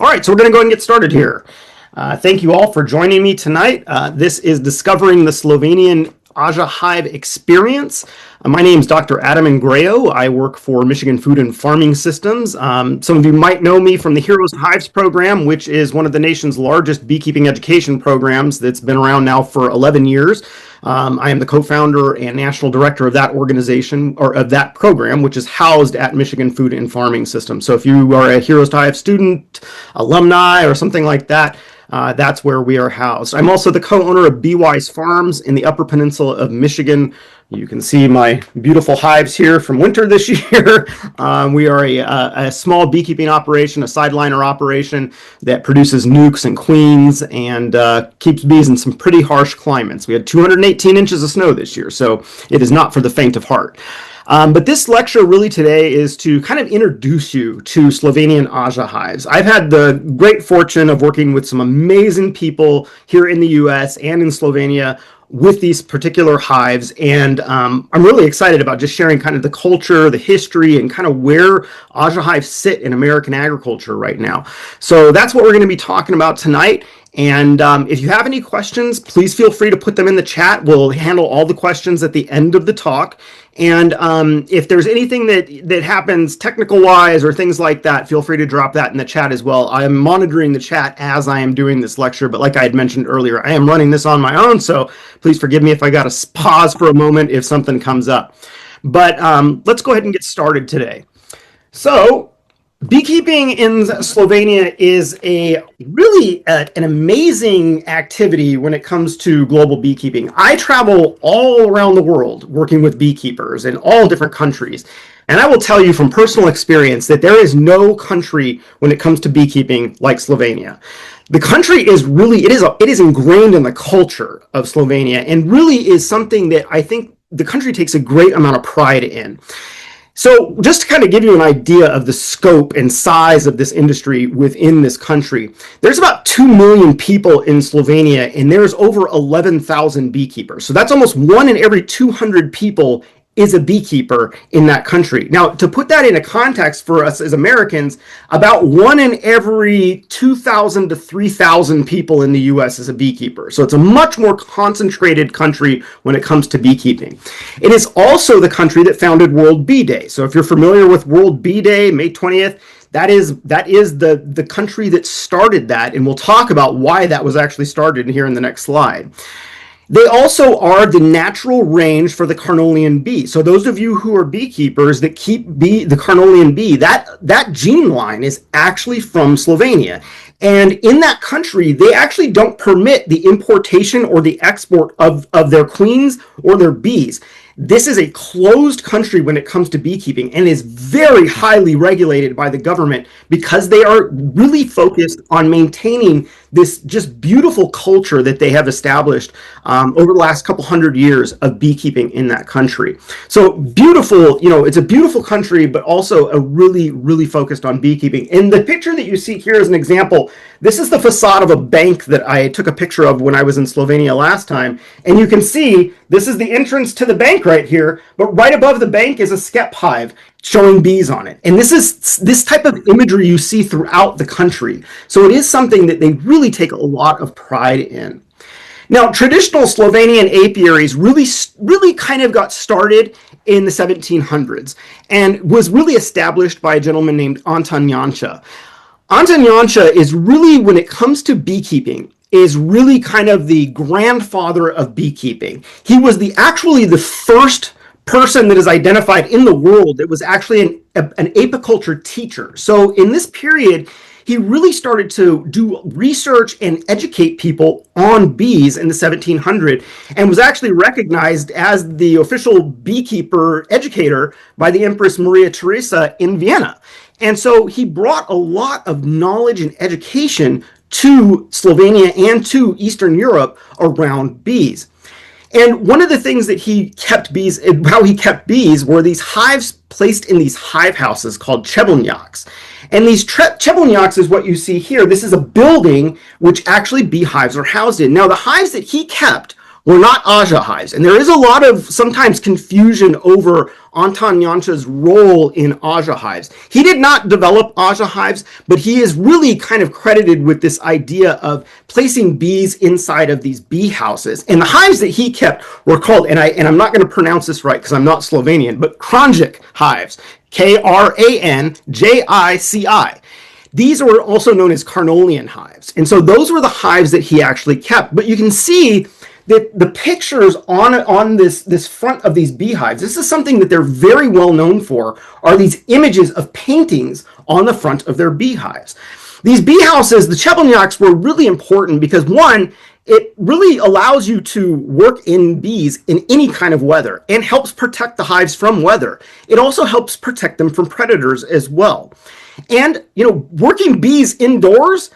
All right, so we're going to go ahead and get started here. Thank you all for joining me tonight. This is Discovering the Slovenian Aja Hive Experience. My name is Dr. Adam Ingrao. I work for Michigan Food and Farming Systems. Some of you might know me from the Heroes of Hives program, which is one of the nation's largest beekeeping education programs that's been around now for 11 years. I am the co-founder and national director of that organization, or of that program, which is housed at Michigan Food and Farming Systems. So if you are a Heroes of Hive student, alumni, or something like that, that's where we are housed. I'm also the co-owner of Beewise Farms in the Upper Peninsula of Michigan. You can see my beautiful hives here from winter this year. We are a small beekeeping operation, a sideliner operation that produces nukes and queens and keeps bees in some pretty harsh climates. We had 218 inches of snow this year, so it is not for the faint of heart. But this lecture really today is to kind of introduce you to Slovenian Aja hives. I've had the great fortune of working with some amazing people here in the US and in Slovenia with these particular hives, and I'm really excited about just sharing kind of the culture, the history, and kind of where Aja hives sit in American agriculture right now. So that's what we're going to be talking about tonight. And if you have any questions, please feel free to put them in the chat. We'll handle all the questions at the end of the talk. And if there's anything that happens technical-wise or things like that, feel free to drop that in the chat as well. I am monitoring the chat as I am doing this lecture, but like I had mentioned earlier, I am running this on my own, so please forgive me if I got to pause for a moment if something comes up. But let's go ahead and get started today. So, beekeeping in Slovenia is really an amazing activity when it comes to global beekeeping. I travel all around the world working with beekeepers in all different countries. And I will tell you from personal experience that there is no country when it comes to beekeeping like Slovenia. The country is really, it is ingrained in the culture of Slovenia and really is something that I think the country takes a great amount of pride in. So just to kind of give you an idea of the scope and size of this industry within this country, there's about 2 million people in Slovenia, and there's over 11,000 beekeepers. So that's almost 1 in every 200 people is a beekeeper in that country. Now, to put that into context for us as Americans, about 1 in every 2,000 to 3,000 people in the US is a beekeeper. So it's a much more concentrated country when it comes to beekeeping. It is also the country that founded World Bee Day. So if you're familiar with World Bee Day, May 20th, that is the country that started that, and we'll talk about why that was actually started here in the next slide. They also are the natural range for the Carniolan bee. So those of you who are beekeepers that keep the Carniolan bee, that gene line is actually from Slovenia. And in that country, they actually don't permit the importation or the export of their queens or their bees. This is a closed country when it comes to beekeeping and is very highly regulated by the government because they are really focused on maintaining this just beautiful culture that they have established over the last couple hundred years of beekeeping in that country. So beautiful, it's a beautiful country, but also a really, really focused on beekeeping. And the picture that you see here is an example. This is the facade of a bank that I took a picture of when I was in Slovenia last time. And you can see this is the entrance to the bank right here, but right above the bank is a skep hive showing bees on it. And this is this type of imagery you see throughout the country. So it is something that they really take a lot of pride in. Now, traditional Slovenian apiaries really kind of got started in the 1700s and was really established by a gentleman named Anton Janša. Anton Janša is really, when it comes to beekeeping, is really kind of the grandfather of beekeeping. He was actually the first person that is identified in the world that was actually an apiculture teacher. So in this period, he really started to do research and educate people on bees in the 1700s and was actually recognized as the official beekeeper educator by the Empress Maria Theresa in Vienna. And so he brought a lot of knowledge and education to Slovenia and to Eastern Europe around bees. And one of the things that how he kept bees were these hives placed in these hive houses called chebelnyaks. And these chebelnyaks is what you see here. This is a building which actually beehives are housed in. Now, the hives that he kept were not Aja hives. And there is a lot of sometimes confusion over Anton Janša's role in Aja hives. He did not develop Aja hives, but he is really kind of credited with this idea of placing bees inside of these bee houses. And the hives that he kept were called, and I'm not going to pronounce this right because I'm not Slovenian, but Kranjic hives, Kranjici. These were also known as Carnolian hives. And so those were the hives that he actually kept. But you can see that the pictures on this front of these beehives, this is something that they're very well known for, are these images of paintings on the front of their beehives. These bee houses, the Cheblonyaks, were really important because, one, it really allows you to work in bees in any kind of weather and helps protect the hives from weather. It also helps protect them from predators as well. And, working bees indoors,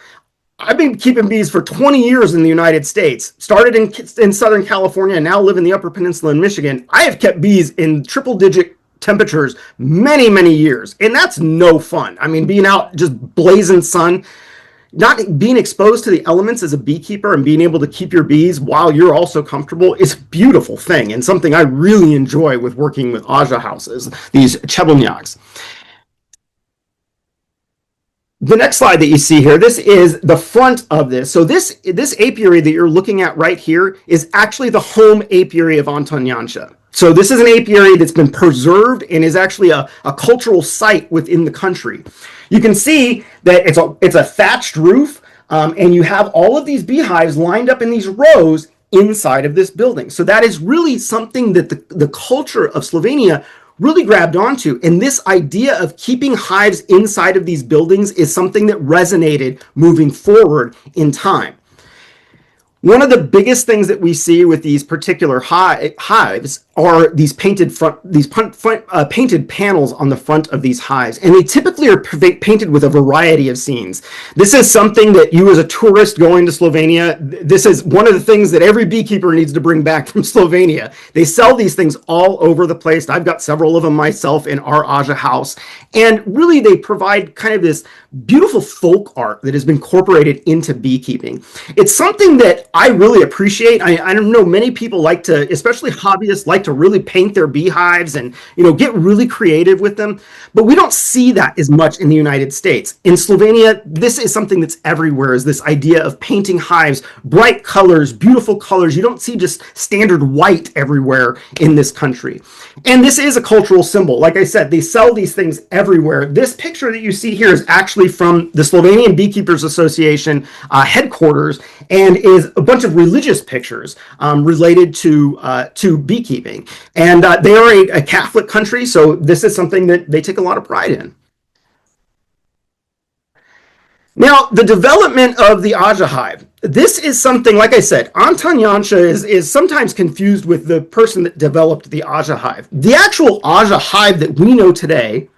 I've been keeping bees for 20 years in the United States, started in Southern California, and now live in the Upper Peninsula in Michigan. I have kept bees in triple-digit temperatures many, many years, and that's no fun. I mean, being out just blazing sun, not being exposed to the elements as a beekeeper and being able to keep your bees while you're also comfortable is a beautiful thing and something I really enjoy with working with Aja houses, these Cheblonyaks. The next slide that you see here, this is the front of this. So this apiary that you're looking at right here is actually the home apiary of Anton Janša. So this is an apiary that's been preserved and is actually a cultural site within the country. You can see that it's a thatched roof, and you have all of these beehives lined up in these rows inside of this building. So that is really something that the culture of Slovenia really grabbed onto. And this idea of keeping hives inside of these buildings is something that resonated moving forward in time. One of the biggest things that we see with these particular hives are these painted painted panels on the front of these hives, and they typically are painted with a variety of scenes. This is something that you, as a tourist going to Slovenia, this is one of the things that every beekeeper needs to bring back from Slovenia. They sell these things all over the place. I've got several of them myself in our Aja house, and really they provide kind of this beautiful folk art that has been incorporated into beekeeping. It's something that I really appreciate. I don't know, many people like to, especially hobbyists, like to really paint their beehives and get really creative with them, but we don't see that as much in the United States. In Slovenia, this is something that's everywhere, is this idea of painting hives, bright colors, beautiful colors. You don't see just standard white everywhere in this country. And this is a cultural symbol. Like I said, they sell these things everywhere. This picture that you see here is actually from the Slovenian Beekeepers Association headquarters, and is a bunch of religious pictures related to beekeeping. And they are a Catholic country, so this is something that they take a lot of pride in. Now, the development of the Aja hive. This is something, like I said, Anton Janša is sometimes confused with the person that developed the Aja hive. The actual Aja hive that we know today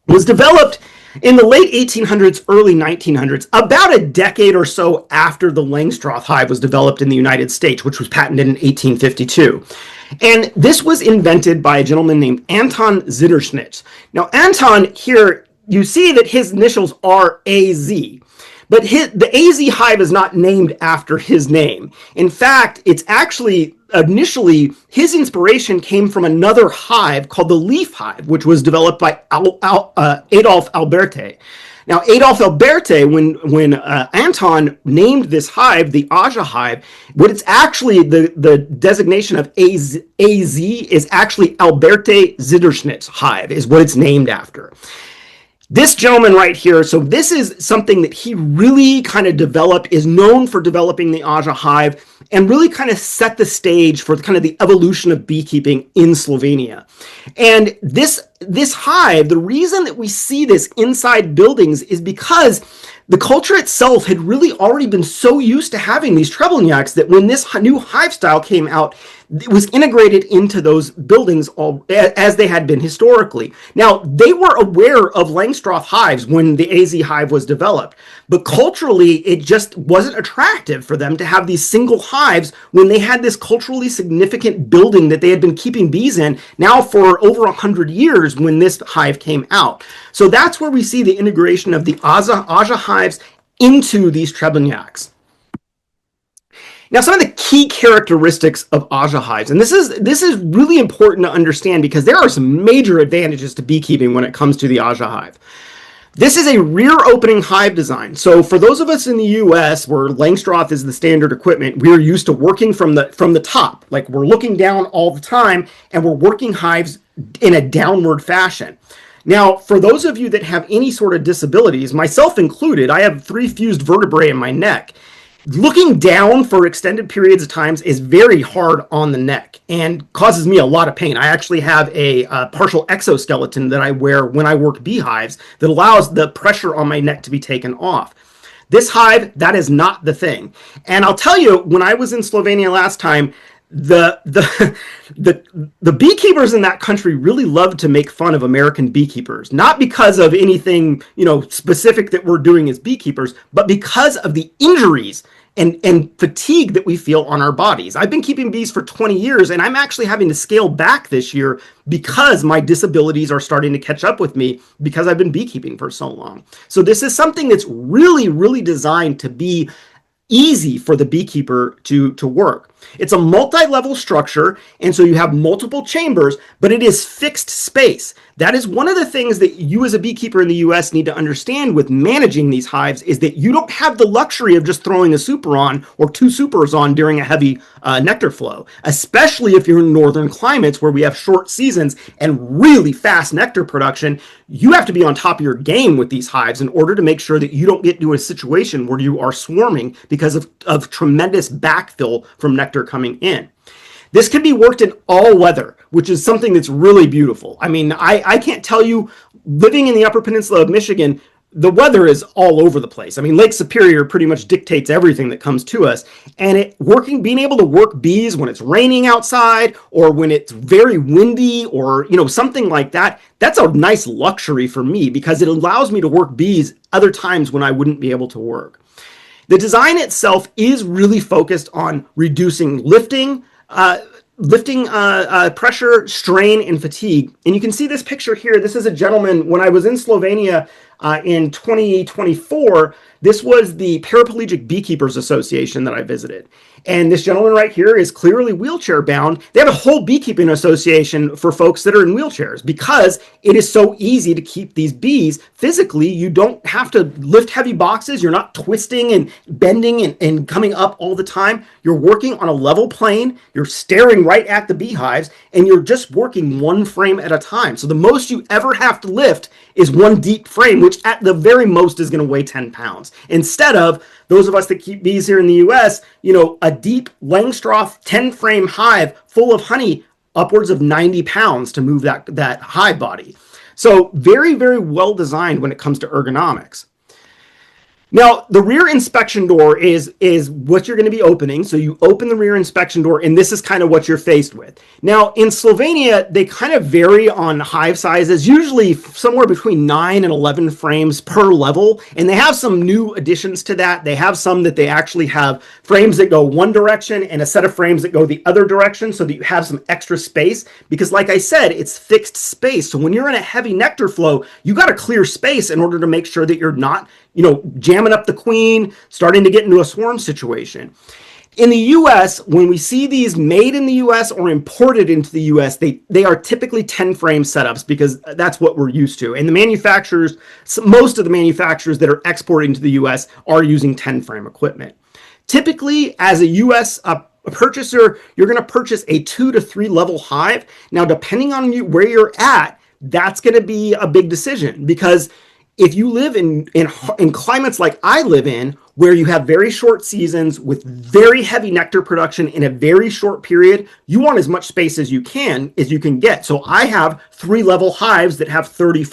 was developed in the late 1800s, early 1900s, about a decade or so after the Langstroth hive was developed in the United States, which was patented in 1852. And this was invented by a gentleman named Anton Zitterschnitt. Now, Anton here, you see that his initials are AZ. But the AZ hive is not named after his name. In fact, it's actually, initially, his inspiration came from another hive called the leaf hive, which was developed by Adolf Alberti. Now, Adolf Alberti, when Anton named this hive the Aja hive, what it's actually, the designation of AZ is actually Alberti Zitterschnitt's hive, is what it's named after. This gentleman right here, so this is something that he really kind of developed, is known for developing the Aja hive, and really kind of set the stage for kind of the evolution of beekeeping in Slovenia. And this hive, the reason that we see this inside buildings is because the culture itself had really already been so used to having these Cheblonyaks that when this new hive style came out, it was integrated into those buildings as they had been historically. Now, they were aware of Langstroth hives when the AZ hive was developed, but culturally, it just wasn't attractive for them to have these single hives when they had this culturally significant building that they had been keeping bees in now for over 100 years when this hive came out. So that's where we see the integration of the Aja hives into these Cheblonyaks. Now, some of the key characteristics of Aja hives, and this is really important to understand because there are some major advantages to beekeeping when it comes to the Aja hive. This is a rear opening hive design. So for those of us in the US where Langstroth is the standard equipment, we're used to working from the top. Like we're looking down all the time and we're working hives in a downward fashion. Now, for those of you that have any sort of disabilities, myself included, I have 3 fused vertebrae in my neck. Looking down for extended periods of times is very hard on the neck and causes me a lot of pain. I actually have a partial exoskeleton that I wear when I work beehives that allows the pressure on my neck to be taken off. This hive, that is not the thing. And I'll tell you, when I was in Slovenia last time, the beekeepers in that country really love to make fun of American beekeepers, not because of anything specific that we're doing as beekeepers, but because of the injuries and fatigue that we feel on our bodies. I've been keeping bees for 20 years and I'm actually having to scale back this year because my disabilities are starting to catch up with me because I've been beekeeping for so long. So this is something that's really, really designed to be easy for the beekeeper to work. It's a multi-level structure, and so you have multiple chambers, but it is fixed space. That is one of the things that you as a beekeeper in the US need to understand with managing these hives is that you don't have the luxury of just throwing a super on or 2 supers on during a heavy nectar flow, especially if you're in northern climates where we have short seasons and really fast nectar production. You have to be on top of your game with these hives in order to make sure that you don't get to a situation where you are swarming because of tremendous backfill from nectar coming in. This can be worked in all weather, which is something that's really beautiful. I mean, I can't tell you, living in the Upper Peninsula of Michigan, the weather is all over the place. I mean, Lake Superior pretty much dictates everything that comes to us. And being able to work bees when it's raining outside or when it's very windy or, something like that, that's a nice luxury for me because it allows me to work bees other times when I wouldn't be able to work. The design itself is really focused on reducing lifting pressure, strain, and fatigue. And you can see this picture here. This is a gentleman, when I was in Slovenia in 2024, this was the Paraplegic Beekeepers Association that I visited. And this gentleman right here is clearly wheelchair bound. They have a whole beekeeping association for folks that are in wheelchairs because it is so easy to keep these bees physically. You don't have to lift heavy boxes. You're not twisting and bending and coming up all the time. You're working on a level plane. You're staring right at the beehives and you're just working one frame at a time. So the most you ever have to lift is one deep frame, which at the very most is going to weigh 10 pounds. Instead of those of us that keep bees here in the US, a deep Langstroth 10 frame hive full of honey, upwards of 90 pounds to move that hive body. So very, very well designed when it comes to ergonomics. Now, the rear inspection door is what you're going to be opening. So you open the rear inspection door, and this is kind of what you're faced with. Now, in Slovenia, they kind of vary on hive sizes, usually somewhere between 9 and 11 frames per level. And they have some new additions to that. They have some that they actually have frames that go one direction and a set of frames that go the other direction so that you have some extra space. Because like I said, it's fixed space. So when you're in a heavy nectar flow, you got to clear space in order to make sure that you're not jamming up the queen, starting to get into a swarm situation. In the US, when we see these made in the US or imported into the US, they are typically 10 frame setups because that's what we're used to. And the manufacturers, most of the manufacturers that are exporting to the US are using 10 frame equipment. Typically, as a US purchaser, you're going to purchase a 2 to 3 level hive. Now, depending on where you're at, that's going to be a big decision because if you live in climates like I live in, where you have very short seasons with very heavy nectar production in a very short period, you want as much space as you can get. So I have 3 level hives that have 30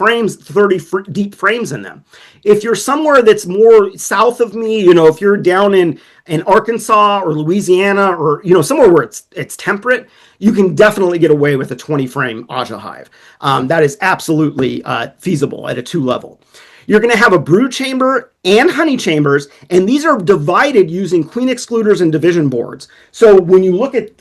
deep frames in them. If you're somewhere that's more south of me, if you're down in Arkansas or Louisiana or somewhere where it's temperate, you can definitely get away with a 20 frame Aja hive. That is absolutely feasible at a 2 level. You're going to have a brood chamber and honey chambers, and these are divided using queen excluders and division boards. So when you look at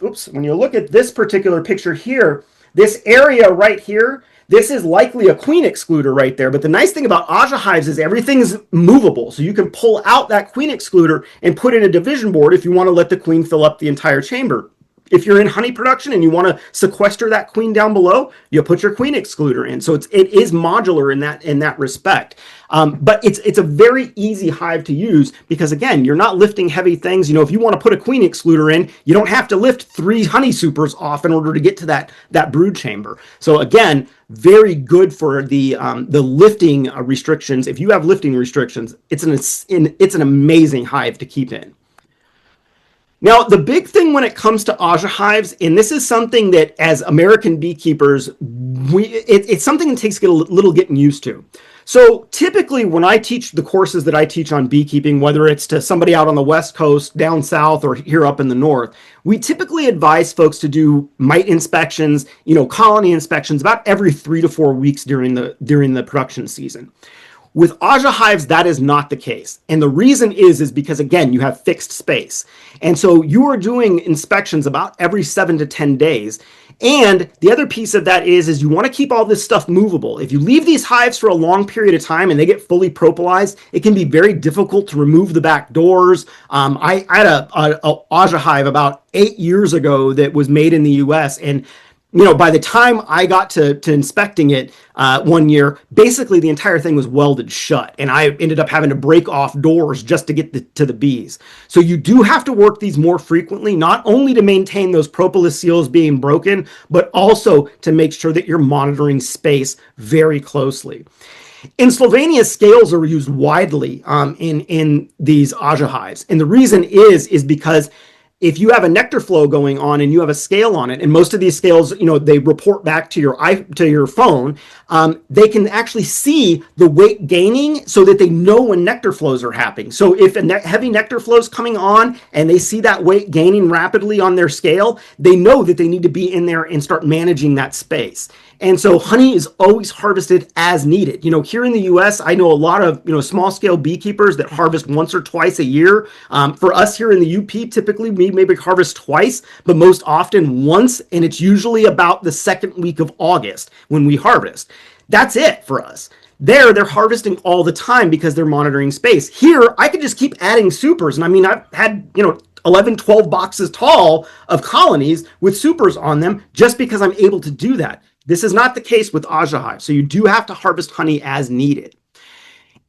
this particular picture here, this area right here, This is likely a queen excluder right there, but the nice thing about Aja hives is everything's movable. So you can pull out that queen excluder and put in a division board if you want to let the queen fill up the entire chamber. If you're in honey production and you want to sequester that queen down below, you put your queen excluder in. So it is modular in that respect. But it's a very easy hive to use because, again, you're not lifting heavy things. If you want to put a queen excluder in, you don't have to lift 3 honey supers off in order to get to that brood chamber. So again, very good for the lifting restrictions. If you have lifting restrictions, it's an amazing hive to keep in. Now, the big thing when it comes to Aja hives, and this is something that as American beekeepers, it's something that takes a little getting used to. So typically when I teach the courses that I teach on beekeeping, whether it's to somebody out on the West Coast, down south, or here up in the north, we typically advise folks to do mite inspections, colony inspections about every 3 to 4 weeks during the production season. With Aja hives, that is not the case. And the reason is because, again, you have fixed space. And so you are doing inspections about every 7 to 10 days. And the other piece of that is you want to keep all this stuff movable. If you leave these hives for a long period of time and they get fully propolized, it can be very difficult to remove the back doors. I had a Aja hive about 8 years ago that was made in the US, and by the time I got to inspecting it one year, basically the entire thing was welded shut, and I ended up having to break off doors just to get to the bees. So you do have to work these more frequently, not only to maintain those propolis seals being broken, but also to make sure that you're monitoring space very closely. In Slovenia, scales are used widely in these Aja hives, and the reason is because if you have a nectar flow going on and you have a scale on it, and most of these scales, they report back to your phone, they can actually see the weight gaining so that they know when nectar flows are happening. So if a heavy nectar flow is coming on and they see that weight gaining rapidly on their scale, they know that they need to be in there and start managing that space. And so honey is always harvested as needed. Here in the US, I know a lot of, small scale beekeepers that harvest once or twice a year. For us here in the UP, typically we maybe harvest twice, but most often once. And it's usually about the second week of August when we harvest. That's it for us. They're harvesting all the time because they're monitoring space. Here, I could just keep adding supers. And I've had, 11, 12 boxes tall of colonies with supers on them just because I'm able to do that. This is not the case with Aja hives, so you do have to harvest honey as needed.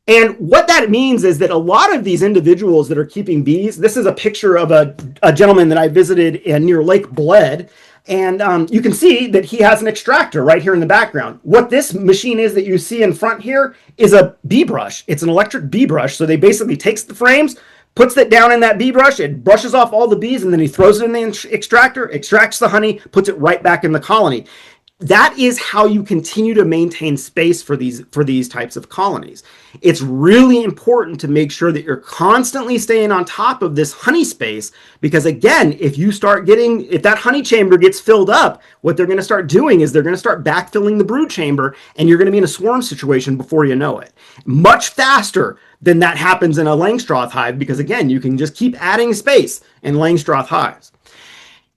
And what that means is that a lot of these individuals that are keeping bees, this is a picture of a gentleman that I visited near Lake Bled, and you can see that he has an extractor right here in the background. What this machine is that you see in front here is a bee brush. It's an electric bee brush, so they basically takes the frames, puts it down in that bee brush, it brushes off all the bees, and then he throws it in the extractor, extracts the honey, puts it right back in the colony. That is how you continue to maintain space for these types of colonies. It's really important to make sure that you're constantly staying on top of this honey space, because again, if that honey chamber gets filled up, what they're going to start doing is they're going to start backfilling the brood chamber, and you're going to be in a swarm situation before you know it. Much faster than that happens in a Langstroth hive, because again, you can just keep adding space in Langstroth hives.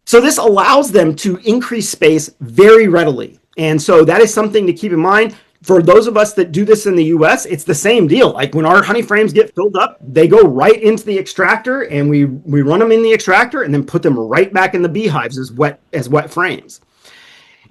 So this allows them to increase space very readily. And so that is something to keep in mind. For those of us that do this in the US, it's the same deal. Like when our honey frames get filled up, they go right into the extractor, and we run them in the extractor and then put them right back in the beehives as wet frames.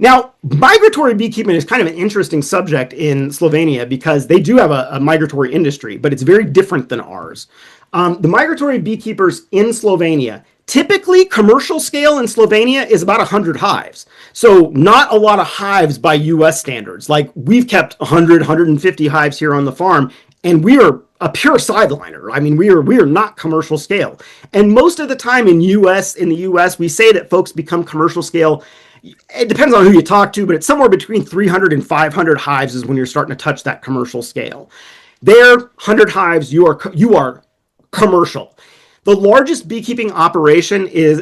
Now, migratory beekeeping is kind of an interesting subject in Slovenia because they do have a migratory industry, but it's very different than ours. The migratory beekeepers in Slovenia, typically, commercial scale in Slovenia is about 100 hives. So not a lot of hives by US standards. Like we've kept 100, 150 hives here on the farm, and we are a pure sideliner. We are not commercial scale. And most of the time in the US, we say that folks become commercial scale. It depends on who you talk to, but it's somewhere between 300 and 500 hives is when you're starting to touch that commercial scale. There, 100 hives, you are commercial. The largest beekeeping operation is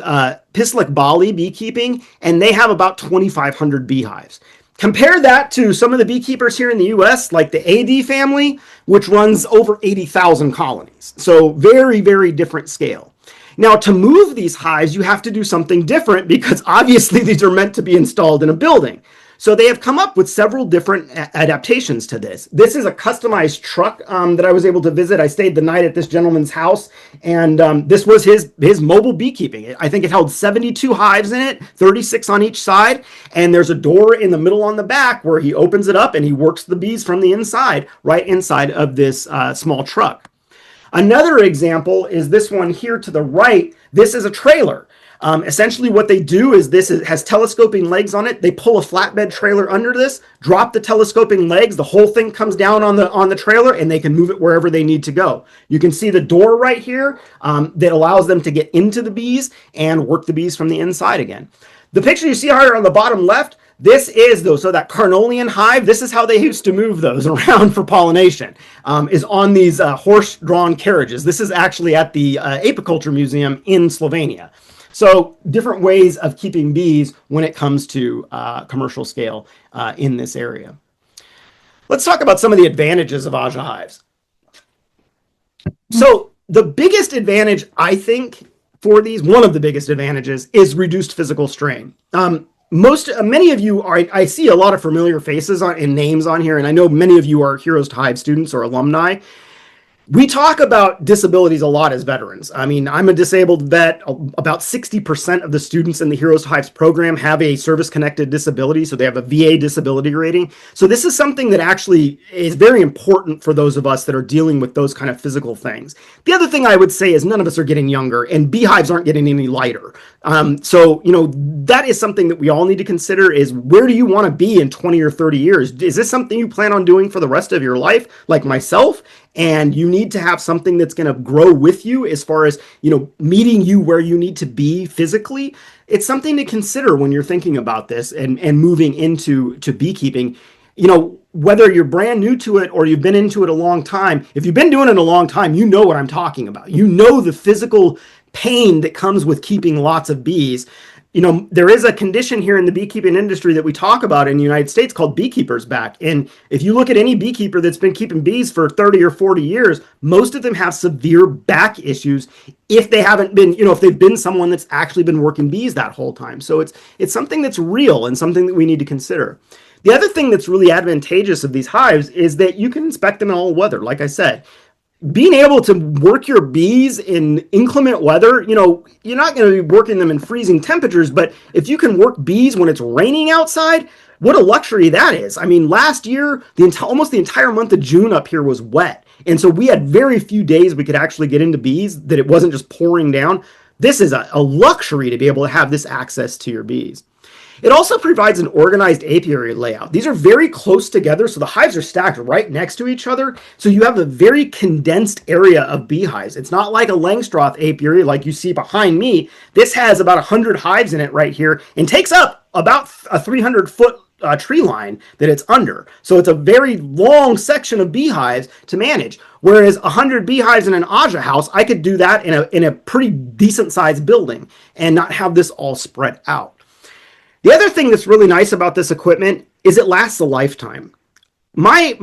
Pislik Bali Beekeeping, and they have about 2,500 beehives. Compare that to some of the beekeepers here in the US, like the AD family, which runs over 80,000 colonies. So very, very different scale. Now, to move these hives, you have to do something different because obviously these are meant to be installed in a building. So they have come up with several different adaptations to this. This is a customized truck that I was able to visit. I stayed the night at this gentleman's house, and this was his mobile beekeeping. I think it held 72 hives in it, 36 on each side, and there's a door in the middle on the back where he opens it up and he works the bees from the inside, right inside of this small truck. Another example is this one here to the right. This is a trailer. Essentially what they do is has telescoping legs on it. They pull a flatbed trailer under this, drop the telescoping legs, the whole thing comes down on the trailer, and they can move it wherever they need to go. You can see the door right here that allows them to get into the bees and work the bees from the inside again. The picture you see here on the bottom left, this is so that Carnolian hive, this is how they used to move those around for pollination, is on these horse-drawn carriages. This is actually at the Apiculture Museum in Slovenia. So different ways of keeping bees when it comes to commercial scale in this area. Let's talk about some of the advantages of Aja hives. So the biggest advantage, I think, for these, one of the biggest advantages is reduced physical strain. Many of you I see a lot of familiar faces and names on here, and I know many of you are Heroes to Hive students or alumni. We talk about disabilities a lot as veterans. I mean, I'm a disabled vet. About 60% of the students in the Heroes to Hives program have a service-connected disability, so they have a VA disability rating. So this is something that actually is very important for those of us that are dealing with those kind of physical things. The other thing I would say is none of us are getting younger, and beehives aren't getting any lighter. So, that is something that we all need to consider is where do you want to be in 20 or 30 years? Is this something you plan on doing for the rest of your life, like myself? And you need to have something that's going to grow with you as far as, meeting you where you need to be physically. It's something to consider when you're thinking about this and moving into beekeeping. Whether you're brand new to it or you've been into it a long time, if you've been doing it a long time, you know what I'm talking about. You know the physical pain that comes with keeping lots of bees. There is a condition here in the beekeeping industry that we talk about in the United States called beekeeper's back. And if you look at any beekeeper that's been keeping bees for 30 or 40 years, most of them have severe back issues if they haven't been, if they've been someone that's actually been working bees that whole time. So it's something that's real and something that we need to consider. The other thing that's really advantageous of these hives is that you can inspect them in all weather. Like I said, being able to work your bees in inclement weather, you're not going to be working them in freezing temperatures, but if you can work bees when it's raining outside, what a luxury that is. I mean, last year, almost the entire month of June up here was wet. And so we had very few days we could actually get into bees that it wasn't just pouring down. This is a luxury to be able to have this access to your bees. It also provides an organized apiary layout. These are very close together, so the hives are stacked right next to each other, so you have a very condensed area of beehives. It's not like a Langstroth apiary like you see behind me. This has about 100 hives in it right here and takes up about a 300-foot tree line that it's under. So it's a very long section of beehives to manage. Whereas 100 beehives in an Aja house, I could do that in a pretty decent-sized building and not have this all spread out. The other thing that's really nice about this equipment is it lasts a lifetime. I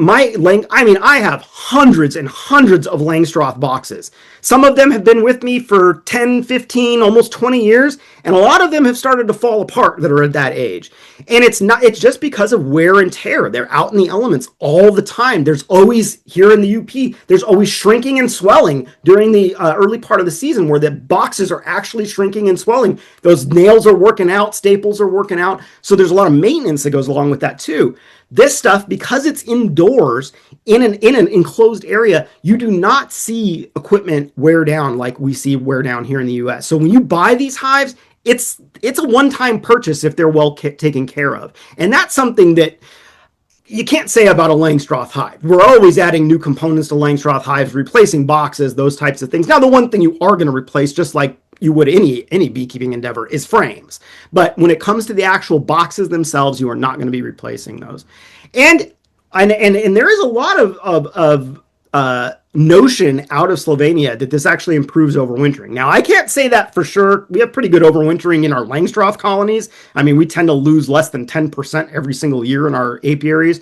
have hundreds and hundreds of Langstroth boxes. Some of them have been with me for 10, 15, almost 20 years, and a lot of them have started to fall apart that are at that age. And it's just because of wear and tear. They're out in the elements all the time. There's always, here in the UP, there's always shrinking and swelling during the early part of the season where the boxes are actually shrinking and swelling. Those nails are working out, staples are working out. So there's a lot of maintenance that goes along with that too. This stuff, because it's indoors in an enclosed area, you do not see equipment wear down like we see wear down here in the US. So when you buy these hives, it's a one-time purchase if they're well taken care of. And that's something that you can't say about a Langstroth hive. We're always adding new components to Langstroth hives, replacing boxes, those types of things. Now, the one thing you are going to replace, just like you would any beekeeping endeavor, is frames. But when it comes to the actual boxes themselves, you are not going to be replacing those. And there is a lot of notion out of Slovenia that this actually improves overwintering. Now, I can't say that for sure. We have pretty good overwintering in our Langstroth colonies. I mean, we tend to lose less than 10% every single year in our apiaries.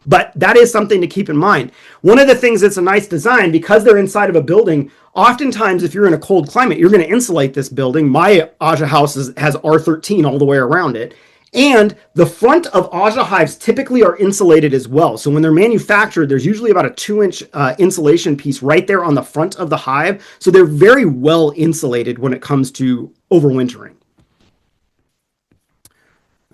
But that is something to keep in mind. One of the things that's a nice design, because they're inside of a building, oftentimes if you're in a cold climate, you're going to insulate this building. My Aja house has R13 all the way around it. And the front of Aja hives typically are insulated as well. So when they're manufactured, there's usually about a 2-inch insulation piece right there on the front of the hive. So they're very well insulated when it comes to overwintering.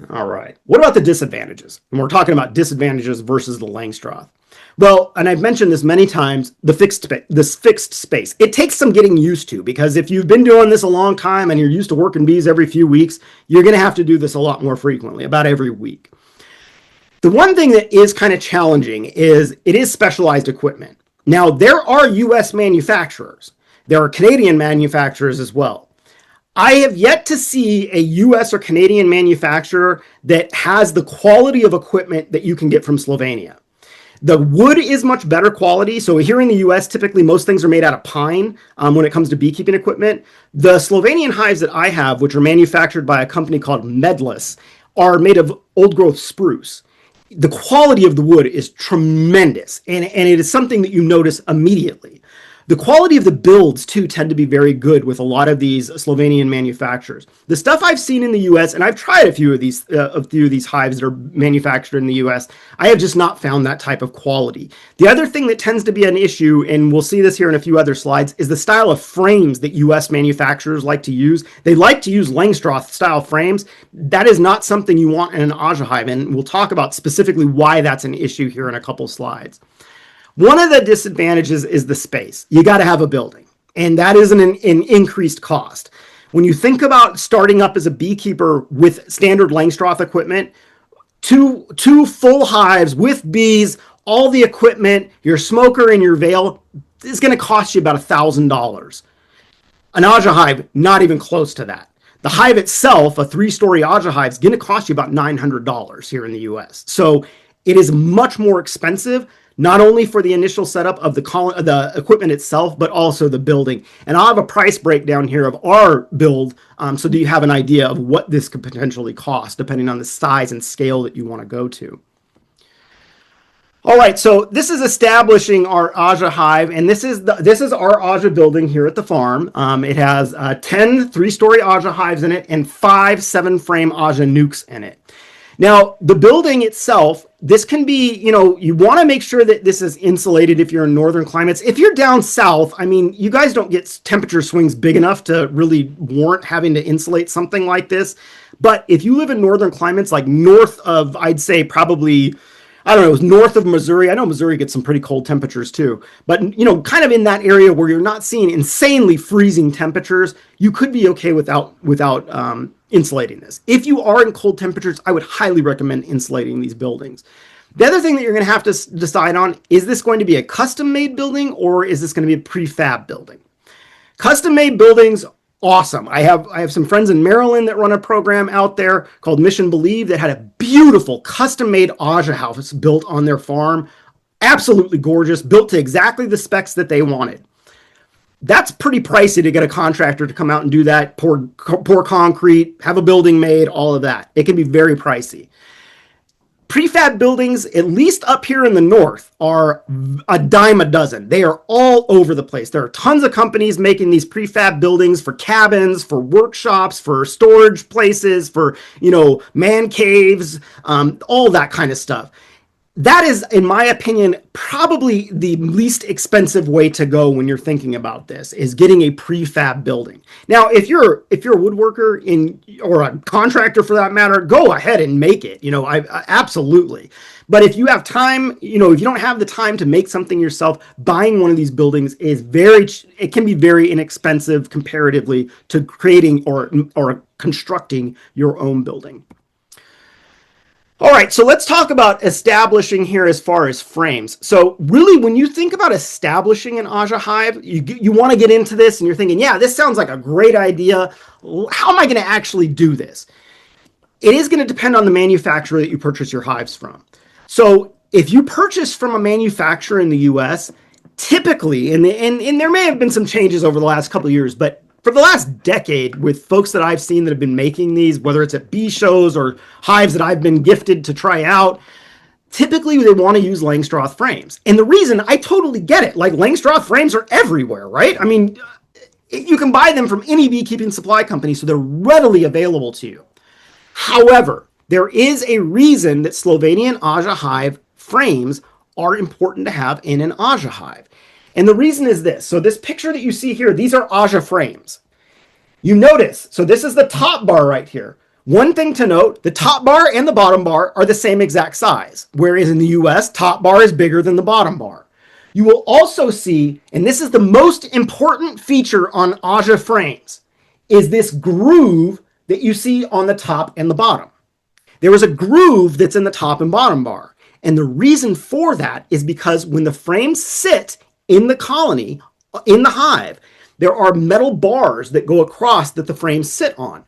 All right. What about the disadvantages? And we're talking about disadvantages versus the Langstroth. Well, and I've mentioned this many times, this fixed space. It takes some getting used to, because if you've been doing this a long time and you're used to working bees every few weeks, you're going to have to do this a lot more frequently, about every week. The one thing that is kind of challenging is it is specialized equipment. Now, there are US manufacturers. There are Canadian manufacturers as well. I have yet to see a US or Canadian manufacturer that has the quality of equipment that you can get from Slovenia. The wood is much better quality. So here in the US, typically most things are made out of pine when it comes to beekeeping equipment. The Slovenian hives that I have, which are manufactured by a company called Medlis, are made of old growth spruce. The quality of the wood is tremendous, and it is something that you notice immediately. The quality of the builds, too, tend to be very good with a lot of these Slovenian manufacturers. The stuff I've seen in the U.S., and I've tried a few of these hives that are manufactured in the U.S., I have just not found that type of quality. The other thing that tends to be an issue, and we'll see this here in a few other slides, is the style of frames that U.S. manufacturers like to use. They like to use Langstroth-style frames. That is not something you want in an Aja hive, and we'll talk about specifically why that's an issue here in a couple slides. One of the disadvantages is the space. You got to have a building, and that is an increased cost. When you think about starting up as a beekeeper with standard Langstroth equipment, two full hives with bees, all the equipment, your smoker and your veil is going to cost you about $1,000. An Aja hive, not even close to that. The hive itself, a 3-story Aja hive, is going to cost you about $900 here in the US. So it is much more expensive, not only for the initial setup of the equipment itself, but also the building. And I'll have a price breakdown here of our build, so that you have an idea of what this could potentially cost, depending on the size and scale that you want to go to. All right, so this is establishing our Aja hive, and this is our Aja building here at the farm. It has 10 3-story Aja hives in it and 5 7-frame Aja nukes in it. Now, the building itself, this can be, you want to make sure that this is insulated if you're in northern climates. If you're down south, I mean, you guys don't get temperature swings big enough to really warrant having to insulate something like this. But if you live in northern climates, like north of, I'd say probably, I don't know, north of Missouri. I know Missouri gets some pretty cold temperatures too. But, kind of in that area where you're not seeing insanely freezing temperatures, you could be okay without insulating this. If you are in cold temperatures, I would highly recommend insulating these buildings. The other thing that you're going to have to decide on, is this going to be a custom-made building or is this going to be a prefab building? Custom-made buildings, awesome. I have some friends in Maryland that run a program out there called Mission Believe that had a beautiful custom-made Aja house built on their farm. Absolutely gorgeous, built to exactly the specs that they wanted. That's pretty pricey to get a contractor to come out and do that, pour concrete, have a building made, all of that. It can be very pricey. Prefab buildings, at least up here in the north, are a dime a dozen. They are all over the place. There are tons of companies making these prefab buildings for cabins, for workshops, for storage places, for, man caves, all that kind of stuff. That is, in my opinion, probably the least expensive way to go when you're thinking about this, is getting a prefab building. Now, if you're a woodworker or a contractor for that matter, go ahead and make it. I absolutely. But if you have time, if you don't have the time to make something yourself, buying one of these buildings is it can be very inexpensive comparatively to creating or constructing your own building. All right, so let's talk about establishing here as far as frames. So really, when you think about establishing an Aja hive, you want to get into this and you're thinking, yeah, this sounds like a great idea. How am I going to actually do this? It is going to depend on the manufacturer that you purchase your hives from. So if you purchase from a manufacturer in the US, typically, and there may have been some changes over the last couple of years, but for the last decade, with folks that I've seen that have been making these, whether it's at bee shows or hives that I've been gifted to try out, typically they want to use Langstroth frames. And the reason, I totally get it. Like, Langstroth frames are everywhere, right? I mean, you can buy them from any beekeeping supply company, so they're readily available to you. However, There is a reason that Slovenian Aja hive frames are important to have in an Aja hive. And the reason is this. So this picture that you see here, these are Aja frames. You notice, so this is the top bar right here. One thing to note, the top bar and the bottom bar are the same exact size, whereas in the US, top bar is bigger than the bottom bar. You will also see, and this is the most important feature on Aja frames, is this groove that you see on the top and the bottom. There is a groove that's in the top and bottom bar. And the reason for that is because when the frames sit in the colony, in the hive, there are metal bars that go across that the frames sit on.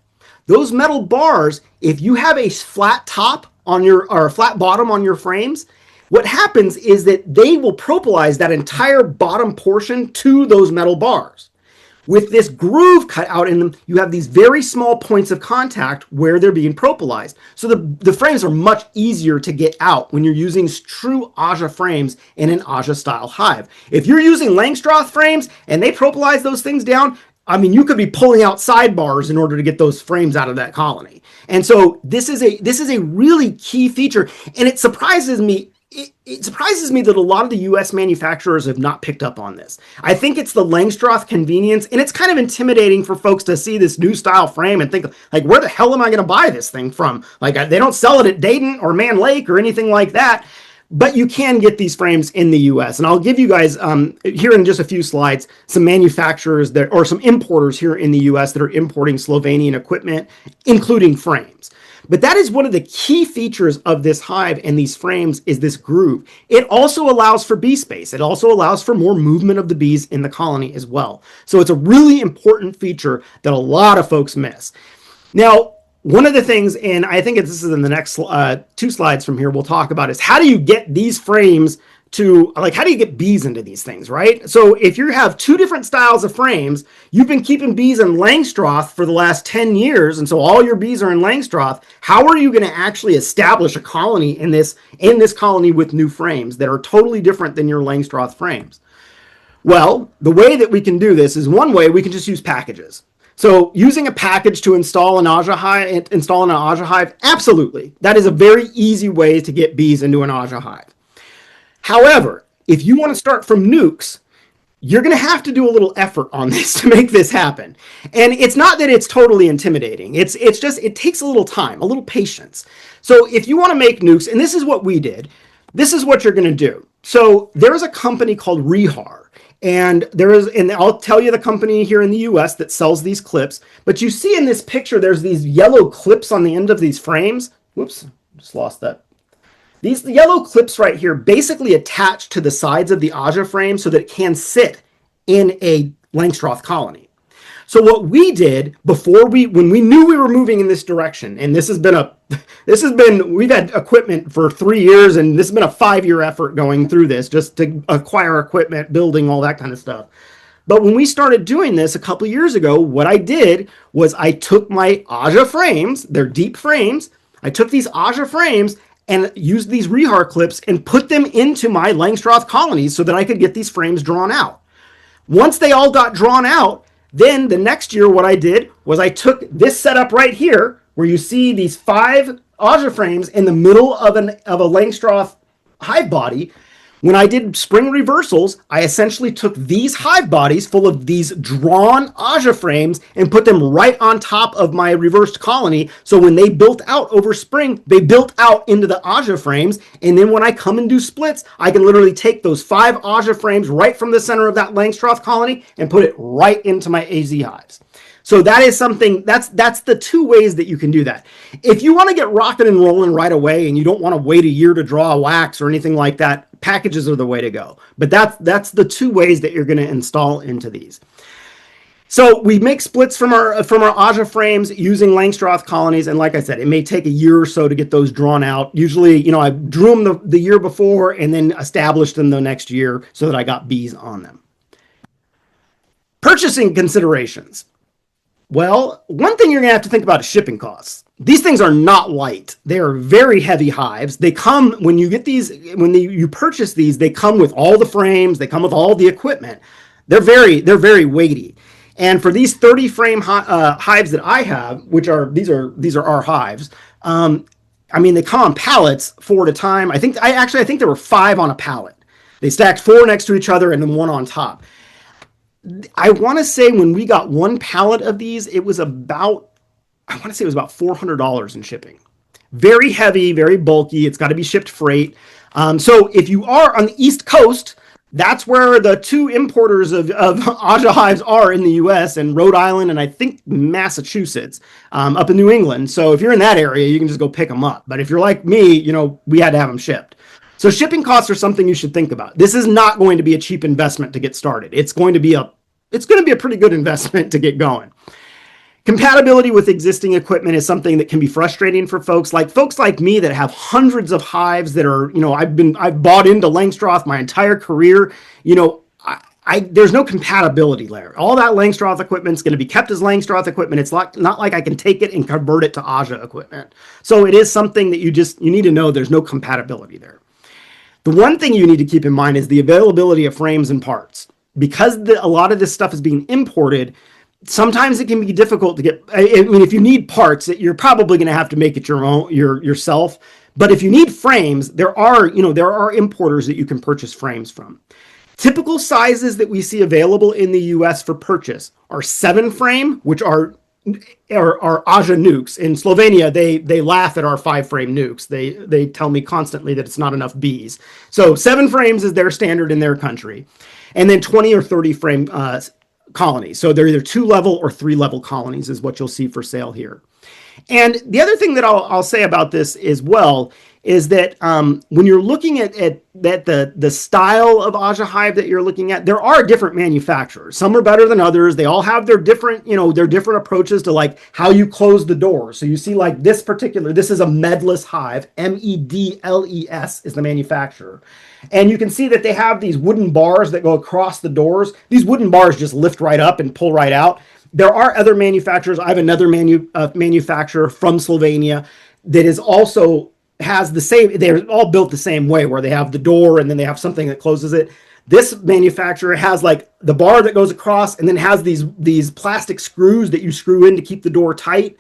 Those metal bars, if you have a flat top on your, or a flat bottom on your frames, what happens is that they will propolize that entire bottom portion to those metal bars. With this groove cut out in them, you have these very small points of contact where they're being propolized. So the frames are much easier to get out when you're using true Aja frames in an Aja style hive. If you're using Langstroth frames and they propolize those things down, I mean, you could be pulling out sidebars in order to get those frames out of that colony. And so this is a really key feature, and it surprises me. It surprises me that a lot of the US manufacturers have not picked up on this. I think it's the Langstroth convenience, and it's kind of intimidating for folks to see this new style frame and think, like, where the hell am I going to buy this thing from? Like, they don't sell it at Dayton or Man Lake or anything like that. But you can get these frames in the US. And I'll give you guys, here in just a few slides, some manufacturers that, or some importers here in the US that are importing Slovenian equipment, including frames. But that is one of the key features of this hive and these frames is this groove. It also allows for bee space. It also allows for more movement of the bees in the colony as well. So it's a really important feature that a lot of folks miss. Now, one of the things, and I think this is in the next two slides from here, we'll talk about is how do you get these frames to, like, how do you get bees into these things, right? So if you have two different styles of frames, you've been keeping bees in Langstroth for the last 10 years, and so all your bees are in Langstroth, how are you going to actually establish a colony in this colony with new frames that are totally different than your Langstroth frames? Well, the way that we can do this is one way we can just use packages. So using a package to install an Aja hive, absolutely. That is a very easy way to get bees into an Aja hive. However, if you want to start from nukes, you're going to have to do a little effort on this to make this happen. And it's not that it's totally intimidating. It's just, it takes a little time, a little patience. So if you want to make nukes, and this is what we did, this is what you're going to do. So there's a company called Rehar. And I'll tell you the company here in the US that sells these clips, but you see in this picture, there's these yellow clips on the end of these frames. Whoops, just lost that. These yellow clips right here basically attach to the sides of the Aja frame so that it can sit in a Langstroth colony. So what we did when we knew we were moving in this direction, and we've had equipment for 3 years, and this has been a 5-year effort going through this just to acquire equipment, building, all that kind of stuff. But when we started doing this a couple years ago, what I did was I took my Aja frames, they're deep frames, I took these Aja frames and used these Rehar clips and put them into my Langstroth colonies so that I could get these frames drawn out. Once they all got drawn out, then the next year what I did was I took this setup right here where you see these 5 Aja frames in the middle of a Langstroth hive body. When I did spring reversals, I essentially took these hive bodies full of these drawn Aja frames and put them right on top of my reversed colony. So when they built out over spring, they built out into the Aja frames. And then when I come and do splits, I can literally take those 5 Aja frames right from the center of that Langstroth colony and put it right into my AZ hives. So that is something, that's the 2 ways that you can do that. If you want to get rocking and rolling right away and you don't want to wait a year to draw a wax or anything like that, packages are the way to go. But that's the 2 ways that you're going to install into these. So we make splits from our Aja frames using Langstroth colonies, and like I said, it may take a year or so to get those drawn out. Usually, I drew them the year before and then established them the next year so that I got bees on them. Purchasing considerations. Well, one thing you're going to have to think about is shipping costs. These things are not light. They are very heavy hives. They come, when you get these, you purchase these, they come with all the frames, they come with all the equipment. They're very weighty. And for these 30 frame hives that I have, these are our hives, I mean, they come on pallets 4 at a time. I think there were 5 on a pallet. They stacked 4 next to each other and then 1 on top. I want to say when we got 1 pallet of these, it was about, I want to say it was about $400 in shipping. Very heavy, very bulky. It's got to be shipped freight. So if you are on the East Coast, that's where the 2 importers of Aja hives are in the U.S. and Rhode Island and I think Massachusetts, up in New England. So if you're in that area, you can just go pick them up. But if you're like me, we had to have them shipped. So shipping costs are something you should think about. This is not going to be a cheap investment to get started. It's going to be a pretty good investment to get going. Compatibility with existing equipment is something that can be frustrating for folks like me that have hundreds of hives that are, I've bought into Langstroth my entire career. There's no compatibility there. All that Langstroth equipment is going to be kept as Langstroth equipment. It's not like I can take it and convert it to Aja equipment. So it is something that you need to know there's no compatibility there. The one thing you need to keep in mind is the availability of frames and parts. Because a lot of this stuff is being imported, sometimes it can be difficult to get. I mean, if you need parts, you're probably going to have to make it yourself. But if you need frames, there are importers that you can purchase frames from. Typical sizes that we see available in the U.S. for purchase are 7 frame, which are Aja nukes. In Slovenia, they laugh at our 5 frame nukes. They tell me constantly that it's not enough bees. So 7 frames is their standard in their country, and then 20 or 30 frame colonies. So they're either 2-level or 3-level colonies is what you'll see for sale here. And the other thing that I'll say about this as well is that when you're looking at the style of Aja hive that you're looking at, there are different manufacturers. Some are better than others. They all have their different approaches to like how you close the door. So you see like this is a medless hive. Medles is the manufacturer. And you can see that they have these wooden bars that go across the doors. These wooden bars just lift right up and pull right out. There are other manufacturers. I have another manufacturer from Slovenia that is also has the same, they're all built the same way where they have the door and then they have something that closes it. This manufacturer has like the bar that goes across and then has these plastic screws that you screw in to keep the door tight.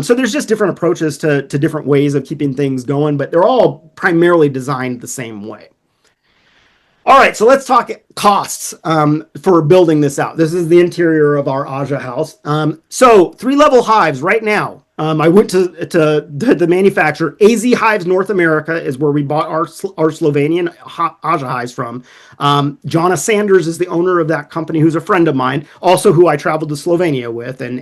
So there's just different approaches to different ways of keeping things going, but they're all primarily designed the same way. All right, so let's talk costs for building this out. This is the interior of our Aja house. So 3-level hives right now. I went to the manufacturer. AZ Hives North America is where we bought our Slovenian Aja hives from. Jonna Sanders is the owner of that company, who's a friend of mine, also who I traveled to Slovenia with, and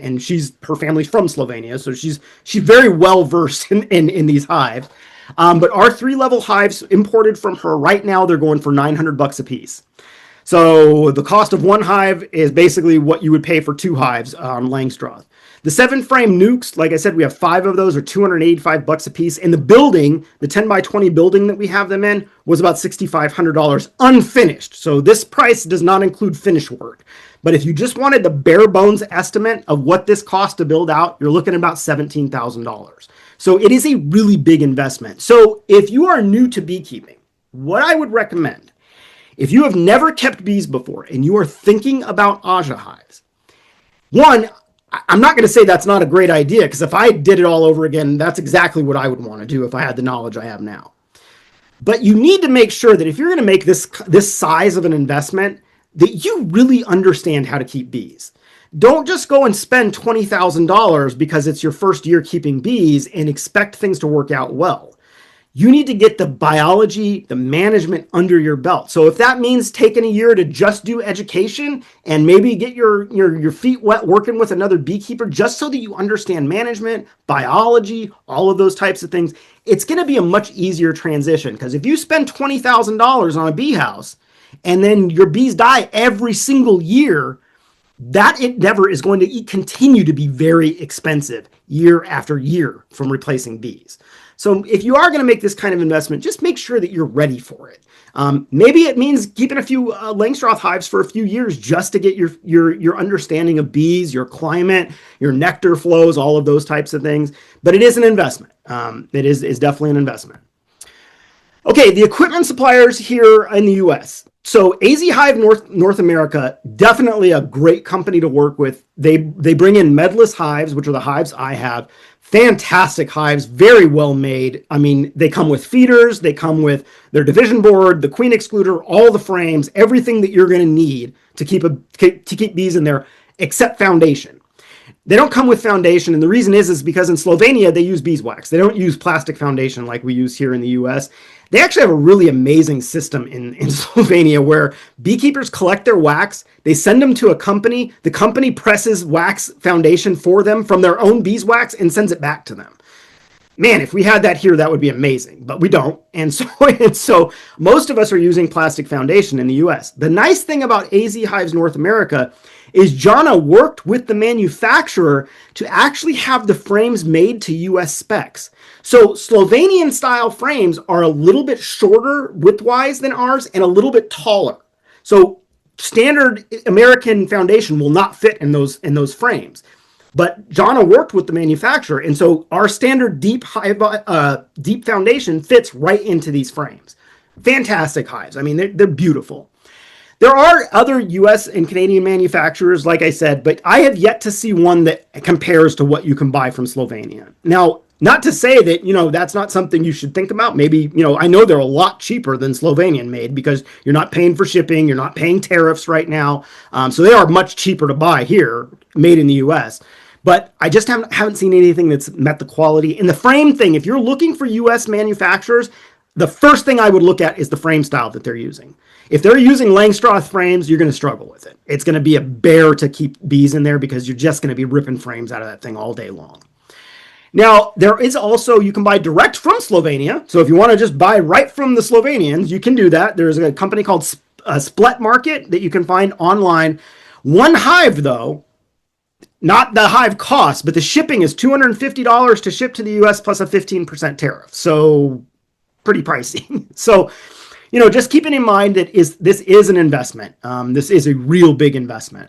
her family's from Slovenia, so she's very well versed in these hives. But our 3-level hives imported from her right now, they're going for $900 a piece. So the cost of 1 hive is basically what you would pay for 2 hives on Langstroth. The 7 frame nukes, like I said, we have 5 of those, are $285 a piece. And the building, the 10 by 20 building that we have them in, was about $6,500 unfinished. So this price does not include finish work. But if you just wanted the bare bones estimate of what this cost to build out, you're looking at about $17,000. So it is a really big investment. So if you are new to beekeeping, what I would recommend, if you have never kept bees before and you are thinking about Aja hives, one, I'm not going to say that's not a great idea, because if I did it all over again, that's exactly what I would want to do if I had the knowledge I have now. But you need to make sure that if you're going to make this size of an investment, that you really understand how to keep bees. Don't just go and spend $20,000 because it's your first year keeping bees and expect things to work out well. You need to get the biology, the management under your belt. So if that means taking a year to just do education and maybe get your feet wet working with another beekeeper, just so that you understand management, biology, all of those types of things, it's going to be a much easier transition. Because if you spend $20,000 on a bee house and then your bees die every single year, that endeavor is going to continue to be very expensive year after year from replacing bees. So if you are going to make this kind of investment, just make sure that you're ready for it. Maybe it means keeping a few Langstroth hives for a few years just to get your understanding of bees, your climate, your nectar flows, all of those types of things. But it is an investment. It is definitely an investment. Okay, the equipment suppliers here in the U.S. So AZ Hive North America, definitely a great company to work with. They bring in medless hives, which are the hives I have. Fantastic hives, very well made. I mean, they come with feeders, they come with their division board, the queen excluder, all the frames, everything that you're going to need to keep bees in there, except foundation. They don't come with foundation, and the reason is because in Slovenia they use beeswax. They don't use plastic foundation like we use here in the US. They actually have a really amazing system in Slovenia where beekeepers collect their wax, they send them to a company, the company presses wax foundation for them from their own beeswax and sends it back to them. Man, if we had that here, that would be amazing, but we don't. And so most of us are using plastic foundation in the US. The nice thing about AZ Hives North America is Jana worked with the manufacturer to actually have the frames made to US specs. So Slovenian style frames are a little bit shorter widthwise than ours and a little bit taller. So standard American foundation will not fit in those frames. But Jana worked with the manufacturer, and so our standard deep foundation fits right into these frames. Fantastic hives. I mean, they're beautiful. There are other US and Canadian manufacturers, like I said, but I have yet to see one that compares to what you can buy from Slovenia. Now, not to say that, that's not something you should think about. Maybe, I know they're a lot cheaper than Slovenian made because you're not paying for shipping, you're not paying tariffs right now. So they are much cheaper to buy here, made in the US. But I just haven't seen anything that's met the quality. And the frame thing, if you're looking for US manufacturers, the first thing I would look at is the frame style that they're using. If they're using Langstroth frames, you're going to struggle with it. It's going to be a bear to keep bees in there because you're just going to be ripping frames out of that thing all day long. Now, there is also, you can buy direct from Slovenia. So if you want to just buy right from the Slovenians, you can do that. There's a company called Split Market that you can find online. One hive, though, not the hive cost, but the shipping is $250 to ship to the US plus a 15% tariff. So pretty pricey. So, just keeping in mind that this is an investment. This is a real big investment.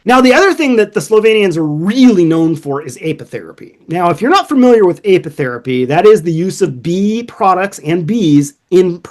Now, the other thing that the Slovenians are really known for is apitherapy. Now, if you're not familiar with apitherapy, that is the use of bee products and bees in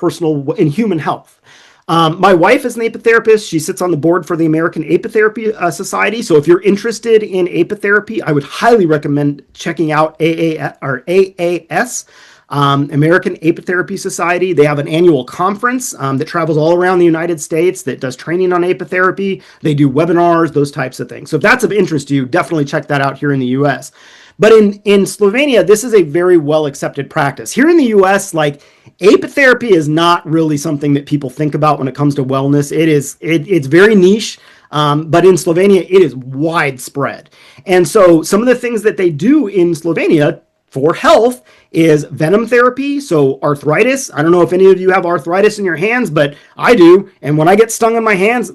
human health. My wife is an apitherapist. She sits on the board for the American Apitherapy Society. So if you're interested in apitherapy, I would highly recommend checking out AAS, American Apitherapy Society. They have an annual conference that travels all around the United States that does training on apitherapy. They do webinars, those types of things. So if that's of interest to you, definitely check that out here in the US. But in Slovenia, this is a very well accepted practice. Here in the US, apitherapy is not really something that people think about when it comes to wellness. It's very niche, but in Slovenia, it is widespread. And so some of the things that they do in Slovenia for health is venom therapy. So arthritis. I don't know if any of you have arthritis in your hands, but I do. And when I get stung in my hands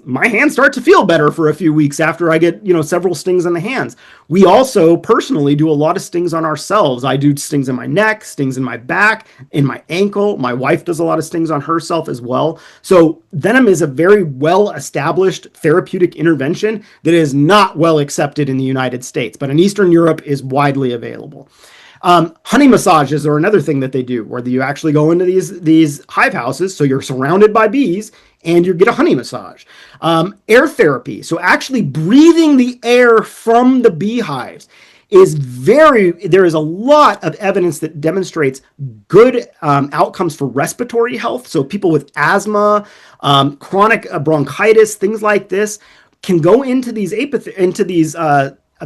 start to feel better for a few weeks after I get, several stings in the hands. We also personally do a lot of stings on ourselves. I do stings in my neck, stings in my back, in my ankle. My wife does a lot of stings on herself as well. So venom is a very well-established therapeutic intervention that is not well accepted in the United States, but in Eastern Europe is widely available. Honey massages are another thing that they do, where you actually go into these hive houses, so you're surrounded by bees, and you get a honey massage. Air therapy, so actually breathing the air from the beehives there is a lot of evidence that demonstrates good outcomes for respiratory health. So people with asthma, chronic bronchitis, things like this, can go into these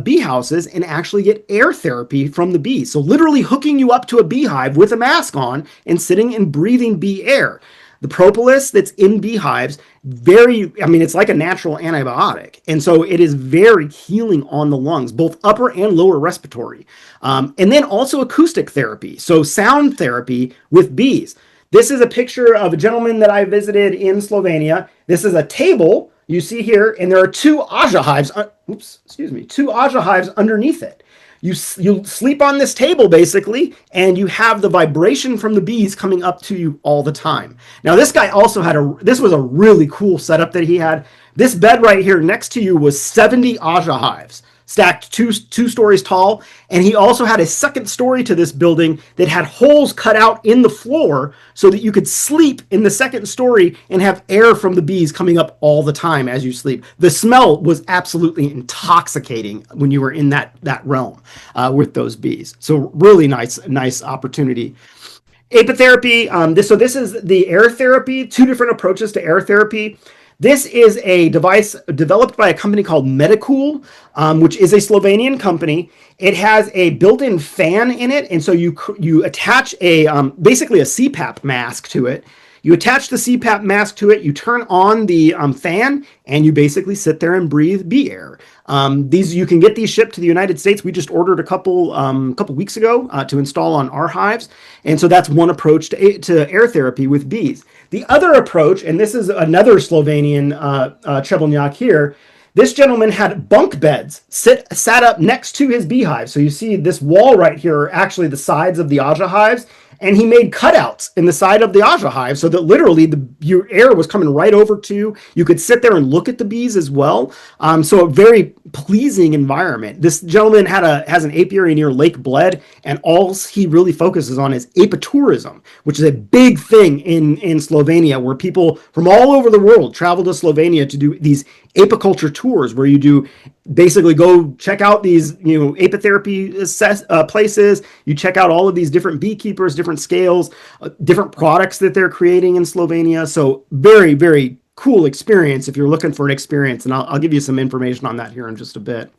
bee houses and actually get air therapy from the bees. So literally hooking you up to a beehive with a mask on and sitting and breathing bee air. The propolis that's in beehives, it's like a natural antibiotic. And so it is very healing on the lungs, both upper and lower respiratory. And then also acoustic therapy. So sound therapy with bees. This is a picture of a gentleman that I visited in Slovenia. This is a table you see here, and there are two Aja hives. Two Aja hives underneath it. You sleep on this table basically, and you have the vibration from the bees coming up to you all the time. Now, this guy also this was a really cool setup that he had. This bed right here next to you was 70 Aja hives. stacked two stories tall. And he also had a second story to this building that had holes cut out in the floor so that you could sleep in the second story and have air from the bees coming up all the time as you sleep. The smell was absolutely intoxicating when you were in that realm with those bees. So really nice opportunity. Apitherapy. This is the air therapy. Two different approaches to air therapy. This is a device developed by a company called Medicool, which is a Slovenian company. It has a built-in fan in it, and so you attach basically a CPAP mask to it. You attach the CPAP mask to it, you turn on the fan, and you basically sit there and breathe bee air. You can get these shipped to the United States. We just ordered a couple weeks ago to install on our hives, and so that's one approach to air therapy with bees. The other approach, and this is another Slovenian Treblinjak here. This gentleman had bunk beds sat up next to his beehive. So you see this wall right here are actually the sides of the Aja hives. And he made cutouts in the side of the Aja hive so that literally your air was coming right over to. You could sit there and look at the bees as well. So a very pleasing environment. This gentleman has an apiary near Lake Bled, and all he really focuses on is apitourism, which is a big thing in Slovenia, where people from all over the world travel to Slovenia to do these apiculture tours, where you basically go check out these apitherapy places. You check out all of these different beekeepers, different scales, different products that they're creating in Slovenia. So very, very cool experience if you're looking for an experience, and I'll give you some information on that here in just a bit.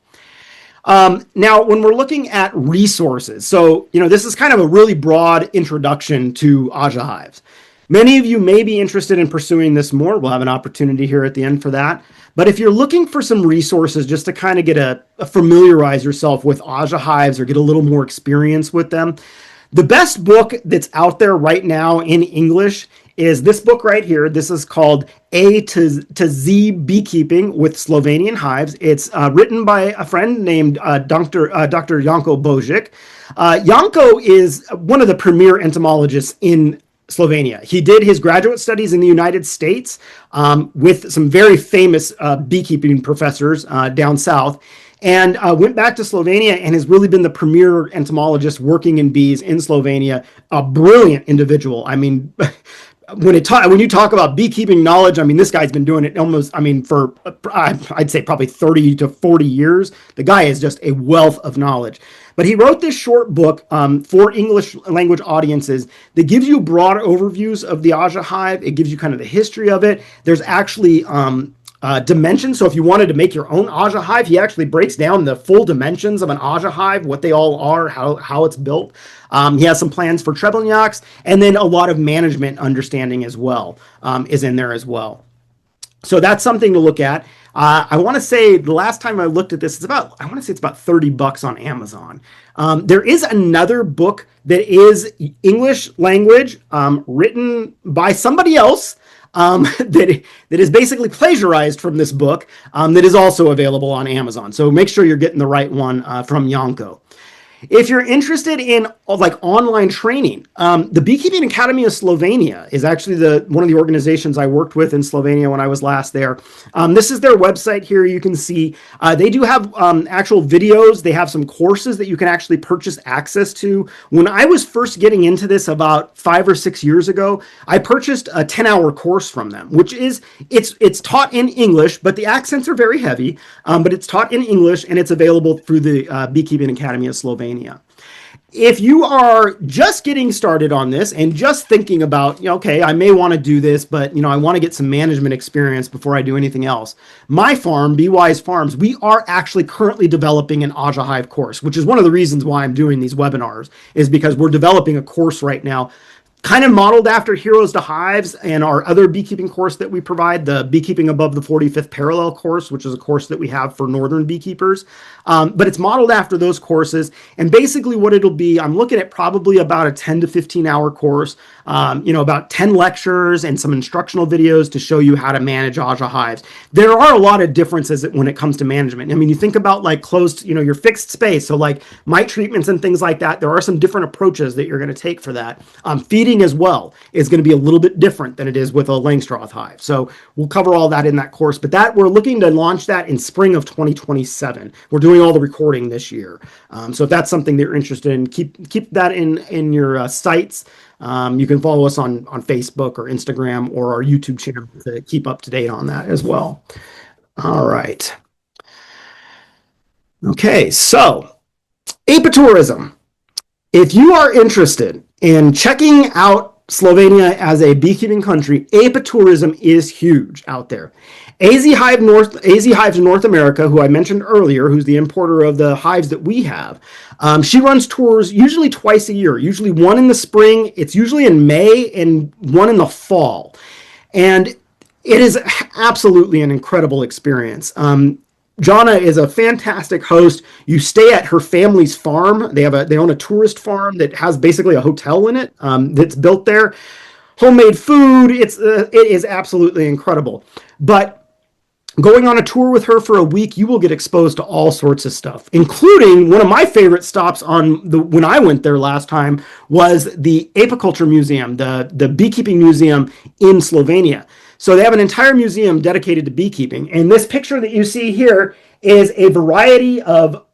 Now, when we're looking at resources, so this is kind of a really broad introduction to Aja hives. Many of you may be interested in pursuing this more. We'll have an opportunity here at the end for that. But if you're looking for some resources just to kind of get familiarize yourself with Aja hives or get a little more experience with them, the best book that's out there right now in English is this book right here. This is called A to Z Beekeeping with Slovenian Hives. It's written by a friend named Dr. Janko Božič. Janko is one of the premier entomologists in Slovenia. He did his graduate studies in the United States with some very famous beekeeping professors down south, and went back to Slovenia and has really been the premier entomologist working in bees in Slovenia. A brilliant individual. I mean, when you talk about beekeeping knowledge, I mean, this guy's been doing it almost, for I'd say probably 30 to 40 years. The guy is just a wealth of knowledge. But he wrote this short book for English language audiences that gives you broad overviews of the Aja hive. It gives you kind of the history of it. There's actually dimensions. So if you wanted to make your own Aja hive, he actually breaks down the full dimensions of an Aja hive, what they all are, how it's built. He has some plans for Treblinjaks, and then a lot of management understanding as well is in there as well. So that's something to look at. I want to say the last time I looked at this, it's about $30 on Amazon. There is another book that is English language, written by somebody else, that is basically plagiarized from this book, that is also available on Amazon. So make sure you're getting the right one from Janko. If you're interested in online training, the Beekeeping Academy of Slovenia is actually one of the organizations I worked with in Slovenia when I was last there. This is their website here. You can see they do have actual videos. They have some courses that you can actually purchase access to. When I was first getting into this about 5 or 6 years ago, I purchased a 10-hour course from them, which is it's taught in English, but the accents are very heavy. But it's taught in English, and it's available through the Beekeeping Academy of Slovenia. If you are just getting started on this and just thinking about, okay, I may want to do this, but I want to get some management experience before I do anything else. My farm, BeeWise Farms, we are actually currently developing an Aja hive course, which is one of the reasons why I'm doing these webinars, is because we're developing a course right now, kind of modeled after Heroes to Hives and our other beekeeping course that we provide, the Beekeeping Above the 45th Parallel course, which is a course that we have for northern beekeepers. But it's modeled after those courses. And basically what it'll be, I'm looking at probably about a 10 to 15 hour course, about 10 lectures and some instructional videos to show you how to manage Aja hives. There are a lot of differences when it comes to management. I mean, you think about closed, your fixed space. So mite treatments and things like that. There are some different approaches that you're going to take for that. Feeding feeding as well is going to be a little bit different than it is with a Langstroth hive. So we'll cover all that in that course, but that we're looking to launch that in spring of 2027. We're doing all the recording this year. So if that's something that you're interested in, keep that in your sights. You can follow us on Facebook or Instagram or our YouTube channel to keep up to date on that as well. All right. Okay, so apitourism. If you are interested in checking out Slovenia as a beekeeping country, apitourism is huge out there. AZ Hives North America, who I mentioned earlier, who's the importer of the hives that we have, she runs tours usually twice a year, usually one in the spring, it's usually in May, and one in the fall. And it is absolutely an incredible experience. Jana is a fantastic host. You stay at her family's farm. They own a tourist farm that has basically a hotel in it that's built there. Homemade food. It is absolutely incredible. But going on a tour with her for a week, you will get exposed to all sorts of stuff, including one of my favorite stops when I went there last time was the Apiculture Museum, the beekeeping museum in Slovenia. So they have an entire museum dedicated to beekeeping. And this picture that you see here is a variety of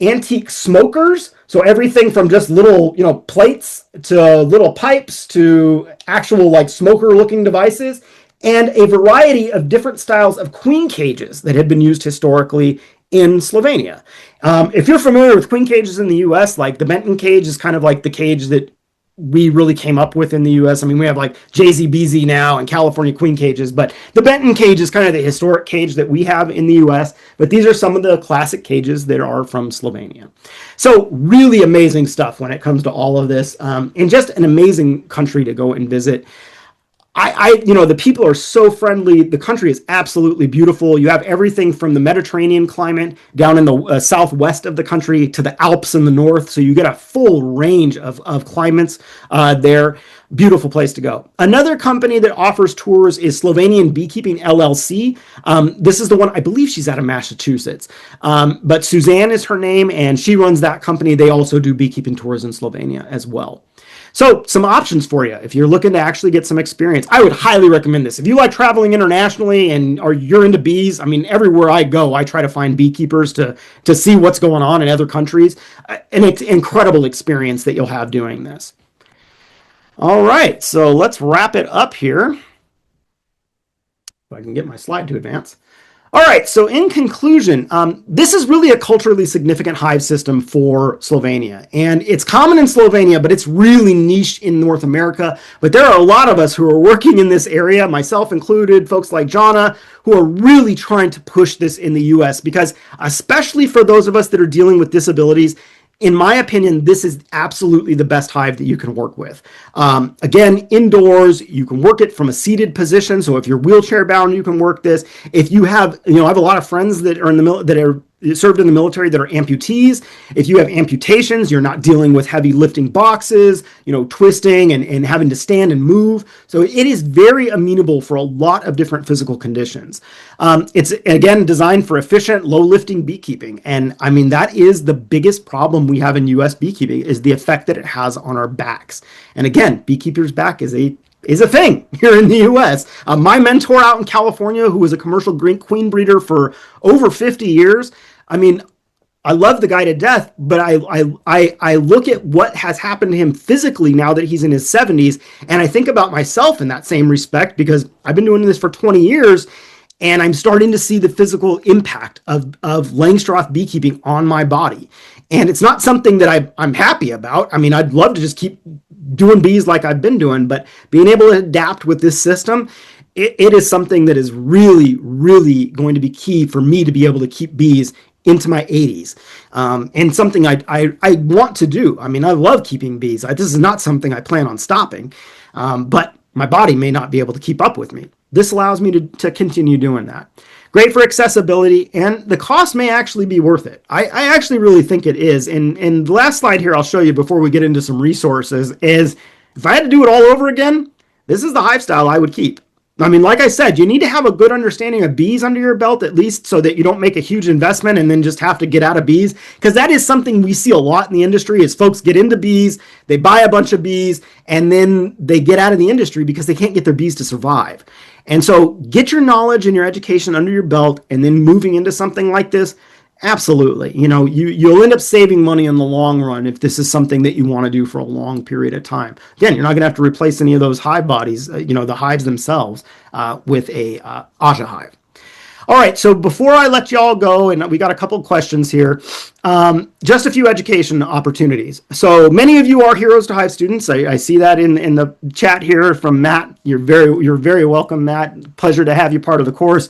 antique smokers. So everything from just little, plates to little pipes to actual like smoker looking devices, and a variety of different styles of queen cages that had been used historically in Slovenia. If you're familiar with queen cages in the US, like the Benton cage is kind of like the cage that we really came up with in the US. I mean, we have like JZBZ now and California queen cages, but the Benton cage is kind of the historic cage that we have in the US. But these are some of the classic cages that are from Slovenia. So really amazing stuff when it comes to all of this, and just an amazing country to go and visit. The people are so friendly. The country is absolutely beautiful. You have everything from the Mediterranean climate down in the southwest of the country to the Alps in the north. So you get a full range of climates there. Beautiful place to go. Another company that offers tours is Slovenian Beekeeping LLC. This is the one, I believe she's out of Massachusetts. But Suzanne is her name, and she runs that company. They also do beekeeping tours in Slovenia as well. So some options for you if you're looking to actually get some experience. I would highly recommend this. If you like traveling internationally or you're into bees, I mean, everywhere I go, I try to find beekeepers to see what's going on in other countries. And it's an incredible experience that you'll have doing this. All right, so let's wrap it up here. If I can get my slide to advance. All right, so in conclusion, this is really a culturally significant hive system for Slovenia. And it's common in Slovenia, but it's really niche in North America. But there are a lot of us who are working in this area, myself included, folks like Jana, who are really trying to push this in the US, because especially for those of us that are dealing with disabilities, in my opinion, this is absolutely the best hive that you can work with. Again, indoors, you can work it from a seated position. So if you're wheelchair bound, you can work this. If you have, I have a lot of friends that are served in the military that are amputees. If you have amputations, you're not dealing with heavy lifting boxes, twisting and having to stand and move. So it is very amenable for a lot of different physical conditions. It's, again, designed for efficient, low lifting beekeeping. And I mean, that is the biggest problem we have in US beekeeping, is the effect that it has on our backs. And again, beekeeper's back is a thing here in the US. My mentor out in California, who was a commercial queen breeder for over 50 years, I mean, I love the guy to death, but I look at what has happened to him physically now that he's in his 70s, and I think about myself in that same respect, because I've been doing this for 20 years, and I'm starting to see the physical impact of Langstroth beekeeping on my body. And it's not something that I'm happy about. I mean, I'd love to just keep doing bees like I've been doing, but being able to adapt with this system, it is something that is really, really going to be key for me to be able to keep bees into my 80s, and something I want to do. I mean, I love keeping bees. This is not something I plan on stopping, but my body may not be able to keep up with me. This allows me to continue doing that. Great for accessibility, and the cost may actually be worth it. I actually really think it is. And the last slide here I'll show you before we get into some resources is, if I had to do it all over again, this is the hive style I would keep. I mean, like I said, you need to have a good understanding of bees under your belt, at least so that you don't make a huge investment and then just have to get out of bees. Because that is something we see a lot in the industry is folks get into bees, they buy a bunch of bees, and then they get out of the industry because they can't get their bees to survive. And so get your knowledge and your education under your belt, and then moving into something like this, absolutely. You'll end up saving money in the long run if this is something that you want to do for a long period of time. Again, you're not going to have to replace any of those hive bodies, the hives themselves, with a Aja hive. All right, so before I let you all go, and we got a couple of questions here, just a few education opportunities. So many of you are Heroes to Hive students. I see that in the chat here from Matt. You're very welcome, Matt. Pleasure to have you part of the course.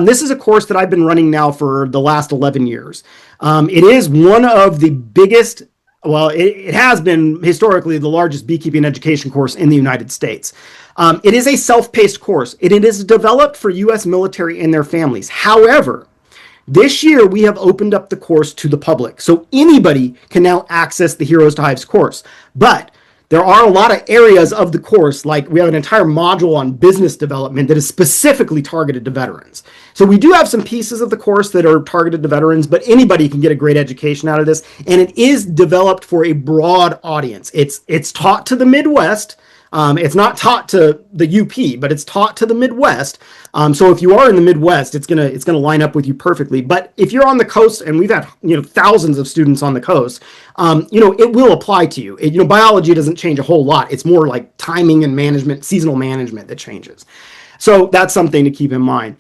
This is a course that I've been running now for the last 11 years. It is one of the biggest, well, it has been historically the largest beekeeping education course in the United States. It is a self-paced course. It is developed for U.S. military and their families. However, this year we have opened up the course to the public. So anybody can now access the Heroes to Hives course. But there are a lot of areas of the course, like we have an entire module on business development that is specifically targeted to veterans. So we do have some pieces of the course that are targeted to veterans, but anybody can get a great education out of this. And it is developed for a broad audience. It's taught to the Midwest. It's not taught to the UP, but it's taught to the Midwest. So if you are in the Midwest, it's gonna line up with you perfectly. But if you're on the coast, and we've had thousands of students on the coast, it will apply to you. Biology doesn't change a whole lot. It's more like timing and management, seasonal management that changes. So that's something to keep in mind.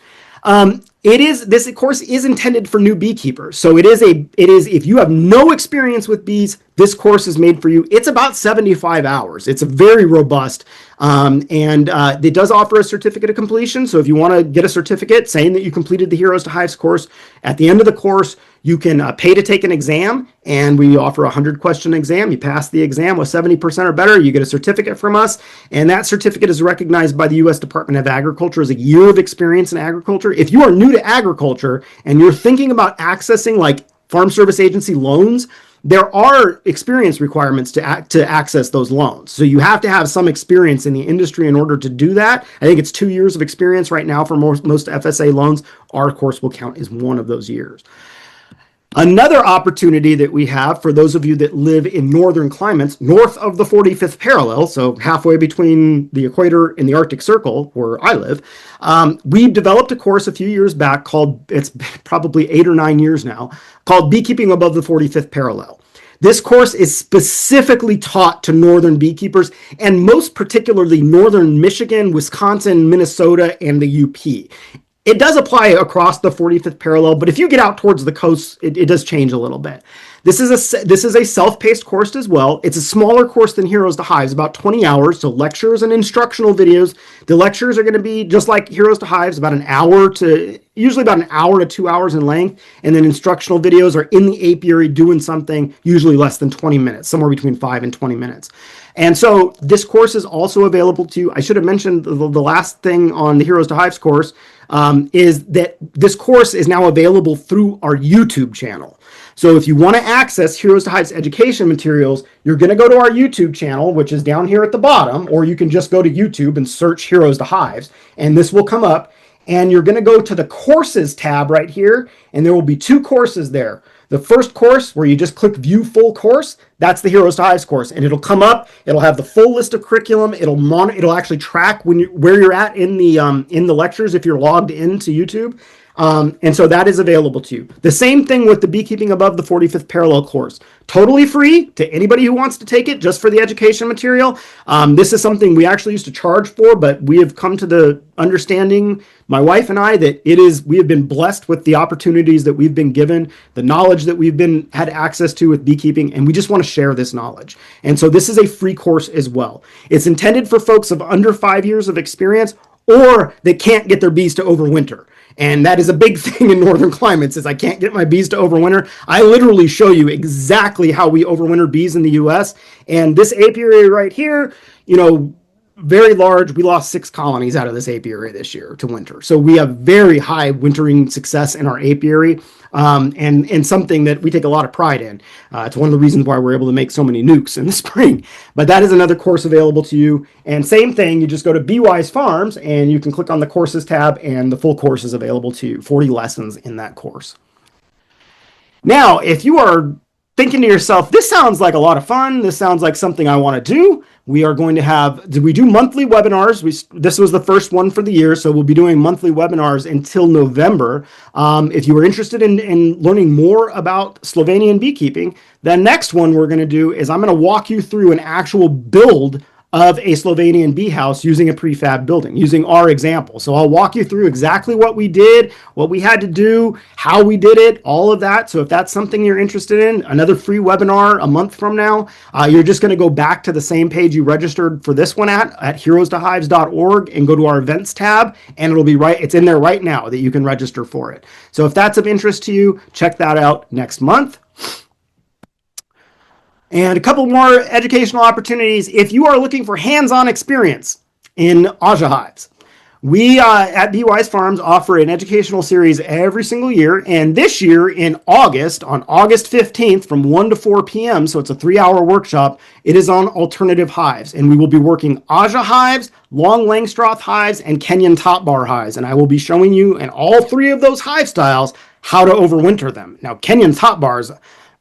This course is intended for new beekeepers. So it is if you have no experience with bees, this course is made for you. It's about 75 hours. It's a very robust, and it does offer a certificate of completion. So if you want to get a certificate saying that you completed the Heroes to Hives course, at the end of the course, you can pay to take an exam, and we offer a 100-question exam. You pass the exam with 70% or better, you get a certificate from us, and that certificate is recognized by the U.S. Department of Agriculture as a year of experience in agriculture. If you are new to agriculture and you're thinking about accessing like Farm Service Agency loans, there are experience requirements to access those loans. So you have to have some experience in the industry in order to do that. I think it's 2 years of experience right now for most FSA loans. Our course will count as one of those years. Another opportunity that we have for those of you that live in northern climates, north of the 45th parallel, so halfway between the equator and the Arctic Circle, where I live, we developed a course a few years back called, it's probably 8 or 9 years now, called Beekeeping Above the 45th Parallel. This course is specifically taught to northern beekeepers, and most particularly northern Michigan, Wisconsin, Minnesota, and the UP. It does apply across the 45th parallel, but if you get out towards the coast, it does change a little bit. This is a self-paced course as well. It's a smaller course than Heroes to Hives, about 20 hours, so lectures and instructional videos. The lectures are going to be just like Heroes to Hives, usually about an hour to 2 hours in length, and then instructional videos are in the apiary doing something, usually less than 20 minutes, somewhere between 5 and 20 minutes. And so this course is also available to you. I should have mentioned the last thing on the Heroes to Hives course is that this course is now available through our YouTube channel. So if you want to access Heroes to Hives education materials, you're going to go to our YouTube channel, which is down here at the bottom, or you can just go to YouTube and search Heroes to Hives, and this will come up. And you're going to go to the courses tab right here, and there will be 2 courses there. The first course, where you just click view full course, that's the Heroes to Hives course, and it'll come up. It'll have the full list of curriculum. It'll actually track where you're at in the lectures if you're logged into YouTube. And so that is available to you. The same thing with the Beekeeping Above the 45th Parallel course. Totally free to anybody who wants to take it, just for the education material. This is something we actually used to charge for, but we have come to the understanding, my wife and I, that we have been blessed with the opportunities that we've been given, the knowledge that we've had access to with beekeeping, and we just want to share this knowledge. And so this is a free course as well. It's intended for folks of under 5 years of experience, or they can't get their bees to overwinter. And that is a big thing in northern climates, is I can't get my bees to overwinter. I literally show you exactly how we overwinter bees in the US. And this apiary right here, very large. We lost 6 colonies out of this apiary this year to winter. So we have very high wintering success in our apiary, and something that we take a lot of pride in. It's one of the reasons why we're able to make so many nukes in the spring. But that is another course available to you. And same thing, you just go to BeeWise Farms and you can click on the courses tab, and the full course is available to you. 40 lessons in that course. Now, if you are thinking to yourself, this sounds like a lot of fun, this sounds like something I want to do, we are going to have, we do monthly webinars. This was the first one for the year, so we'll be doing monthly webinars until November. If you are interested in learning more about Slovenian beekeeping, the next one we're going to do is I'm going to walk you through an actual build of a Slovenian bee house using a prefab building, using our example. So I'll walk you through exactly what we did, what we had to do, how we did it, all of that. So if that's something you're interested in, another free webinar a month from now, you're just going to go back to the same page you registered for this one at heroestohives.org and go to our events tab, and it'll be it's in there right now that you can register for it. So if that's of interest to you, check that out next month. And a couple more educational opportunities. If you are looking for hands-on experience in Aja hives, we at BeeWise Farms offer an educational series every single year. And this year in August, on August 15th from 1 to 4 p.m., so it's a 3-hour workshop, it is on alternative hives. And we will be working Aja hives, long Langstroth hives, and Kenyan top bar hives. And I will be showing you in all 3 of those hive styles how to overwinter them. Now, Kenyan top bars,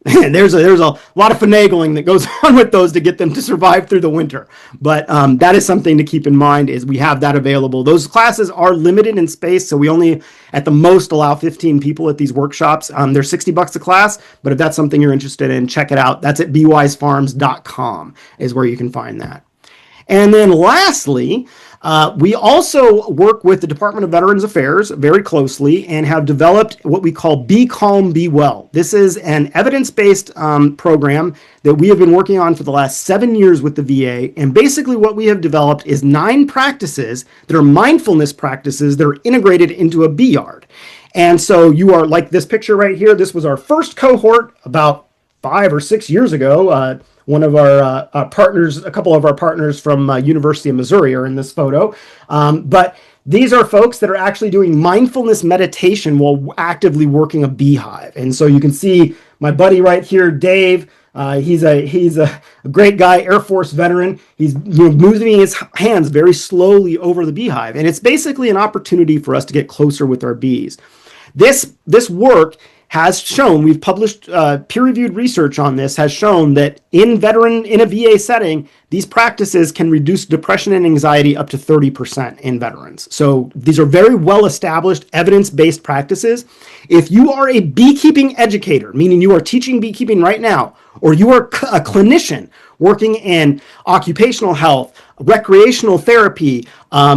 there's a lot of finagling that goes on with those to get them to survive through the winter. But that is something to keep in mind, is we have that available. Those classes are limited in space, so we only at the most allow 15 people at these workshops. They're $60 a class, but if that's something you're interested in, check it out. That's at beewisefarms.com is where you can find that. And then lastly, we also work with the Department of Veterans Affairs very closely and have developed what we call Be Calm, Be Well. This is an evidence-based program that we have been working on for the last 7 years with the VA. And basically what we have developed is 9 practices that are mindfulness practices that are integrated into a bee yard. And so you are like this picture right here. This was our first cohort about 5 or 6 years ago. One of our partners, a couple of our partners from University of Missouri are in this photo. But these are folks that are actually doing mindfulness meditation while actively working a beehive. And so you can see my buddy right here, Dave. He's a great guy, Air Force veteran. He's moving his hands very slowly over the beehive. And it's basically an opportunity for us to get closer with our bees. This work has shown, we've published peer-reviewed research on this, has shown that in a VA setting, these practices can reduce depression and anxiety up to 30% in veterans. So these are very well-established, evidence-based practices. If you are a beekeeping educator, meaning you are teaching beekeeping right now, or you are a clinician working in occupational health, recreational therapy,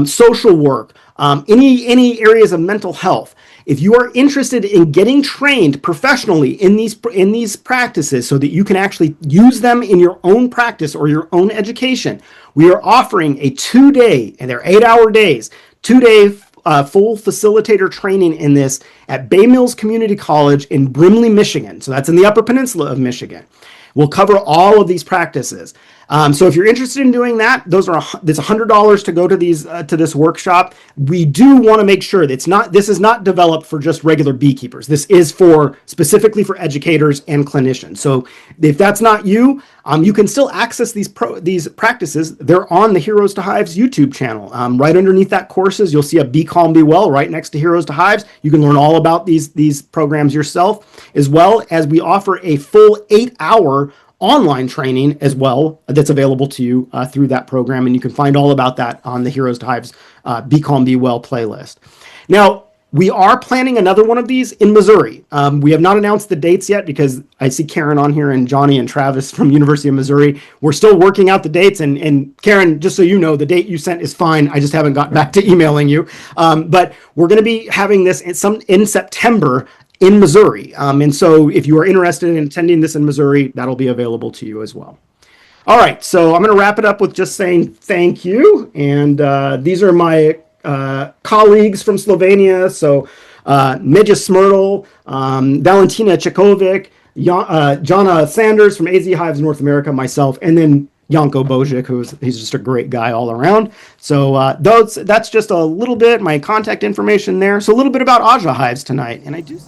social work, any areas of mental health, if you are interested in getting trained professionally in these practices so that you can actually use them in your own practice or your own education, we are offering a 2-day, and they're 8-hour days, 2-day full facilitator training in this at Bay Mills Community College in Brimley, Michigan. So that's in the Upper Peninsula of Michigan. We'll cover all of these practices. So if you're interested in doing that, it's $100 to go to this workshop. We do want to make sure that this is not developed for just regular beekeepers. This is specifically for educators and clinicians. So if that's not you, you can still access these practices. They're on the Heroes to Hives YouTube channel. Right underneath that courses, you'll see a Be Calm, Be Well right next to Heroes to Hives. You can learn all about these programs yourself, as well as we offer a full 8-hour online training as well that's available to you through that program. And you can find all about that on the Heroes to Hives Be Calm, Be Well playlist. Now, we are planning another one of these in Missouri. We have not announced the dates yet because I see Karen on here and Johnny and Travis from University of Missouri. We're still working out the dates. And Karen, just so you know, the date you sent is fine. I just haven't got back to emailing you. But we're going to be having this in September in Missouri. And so if you are interested in attending this in Missouri, that'll be available to you as well. All right, so I'm going to wrap it up with just saying thank you. And these are my colleagues from Slovenia. So Meja Smrtel, Valentina Čekovic, Jana Sanders from AZ Hives North America, myself, and then Janko Bojic, he's just a great guy all around. So that's just a little bit my contact information there. So a little bit about Aja hives tonight, and I do.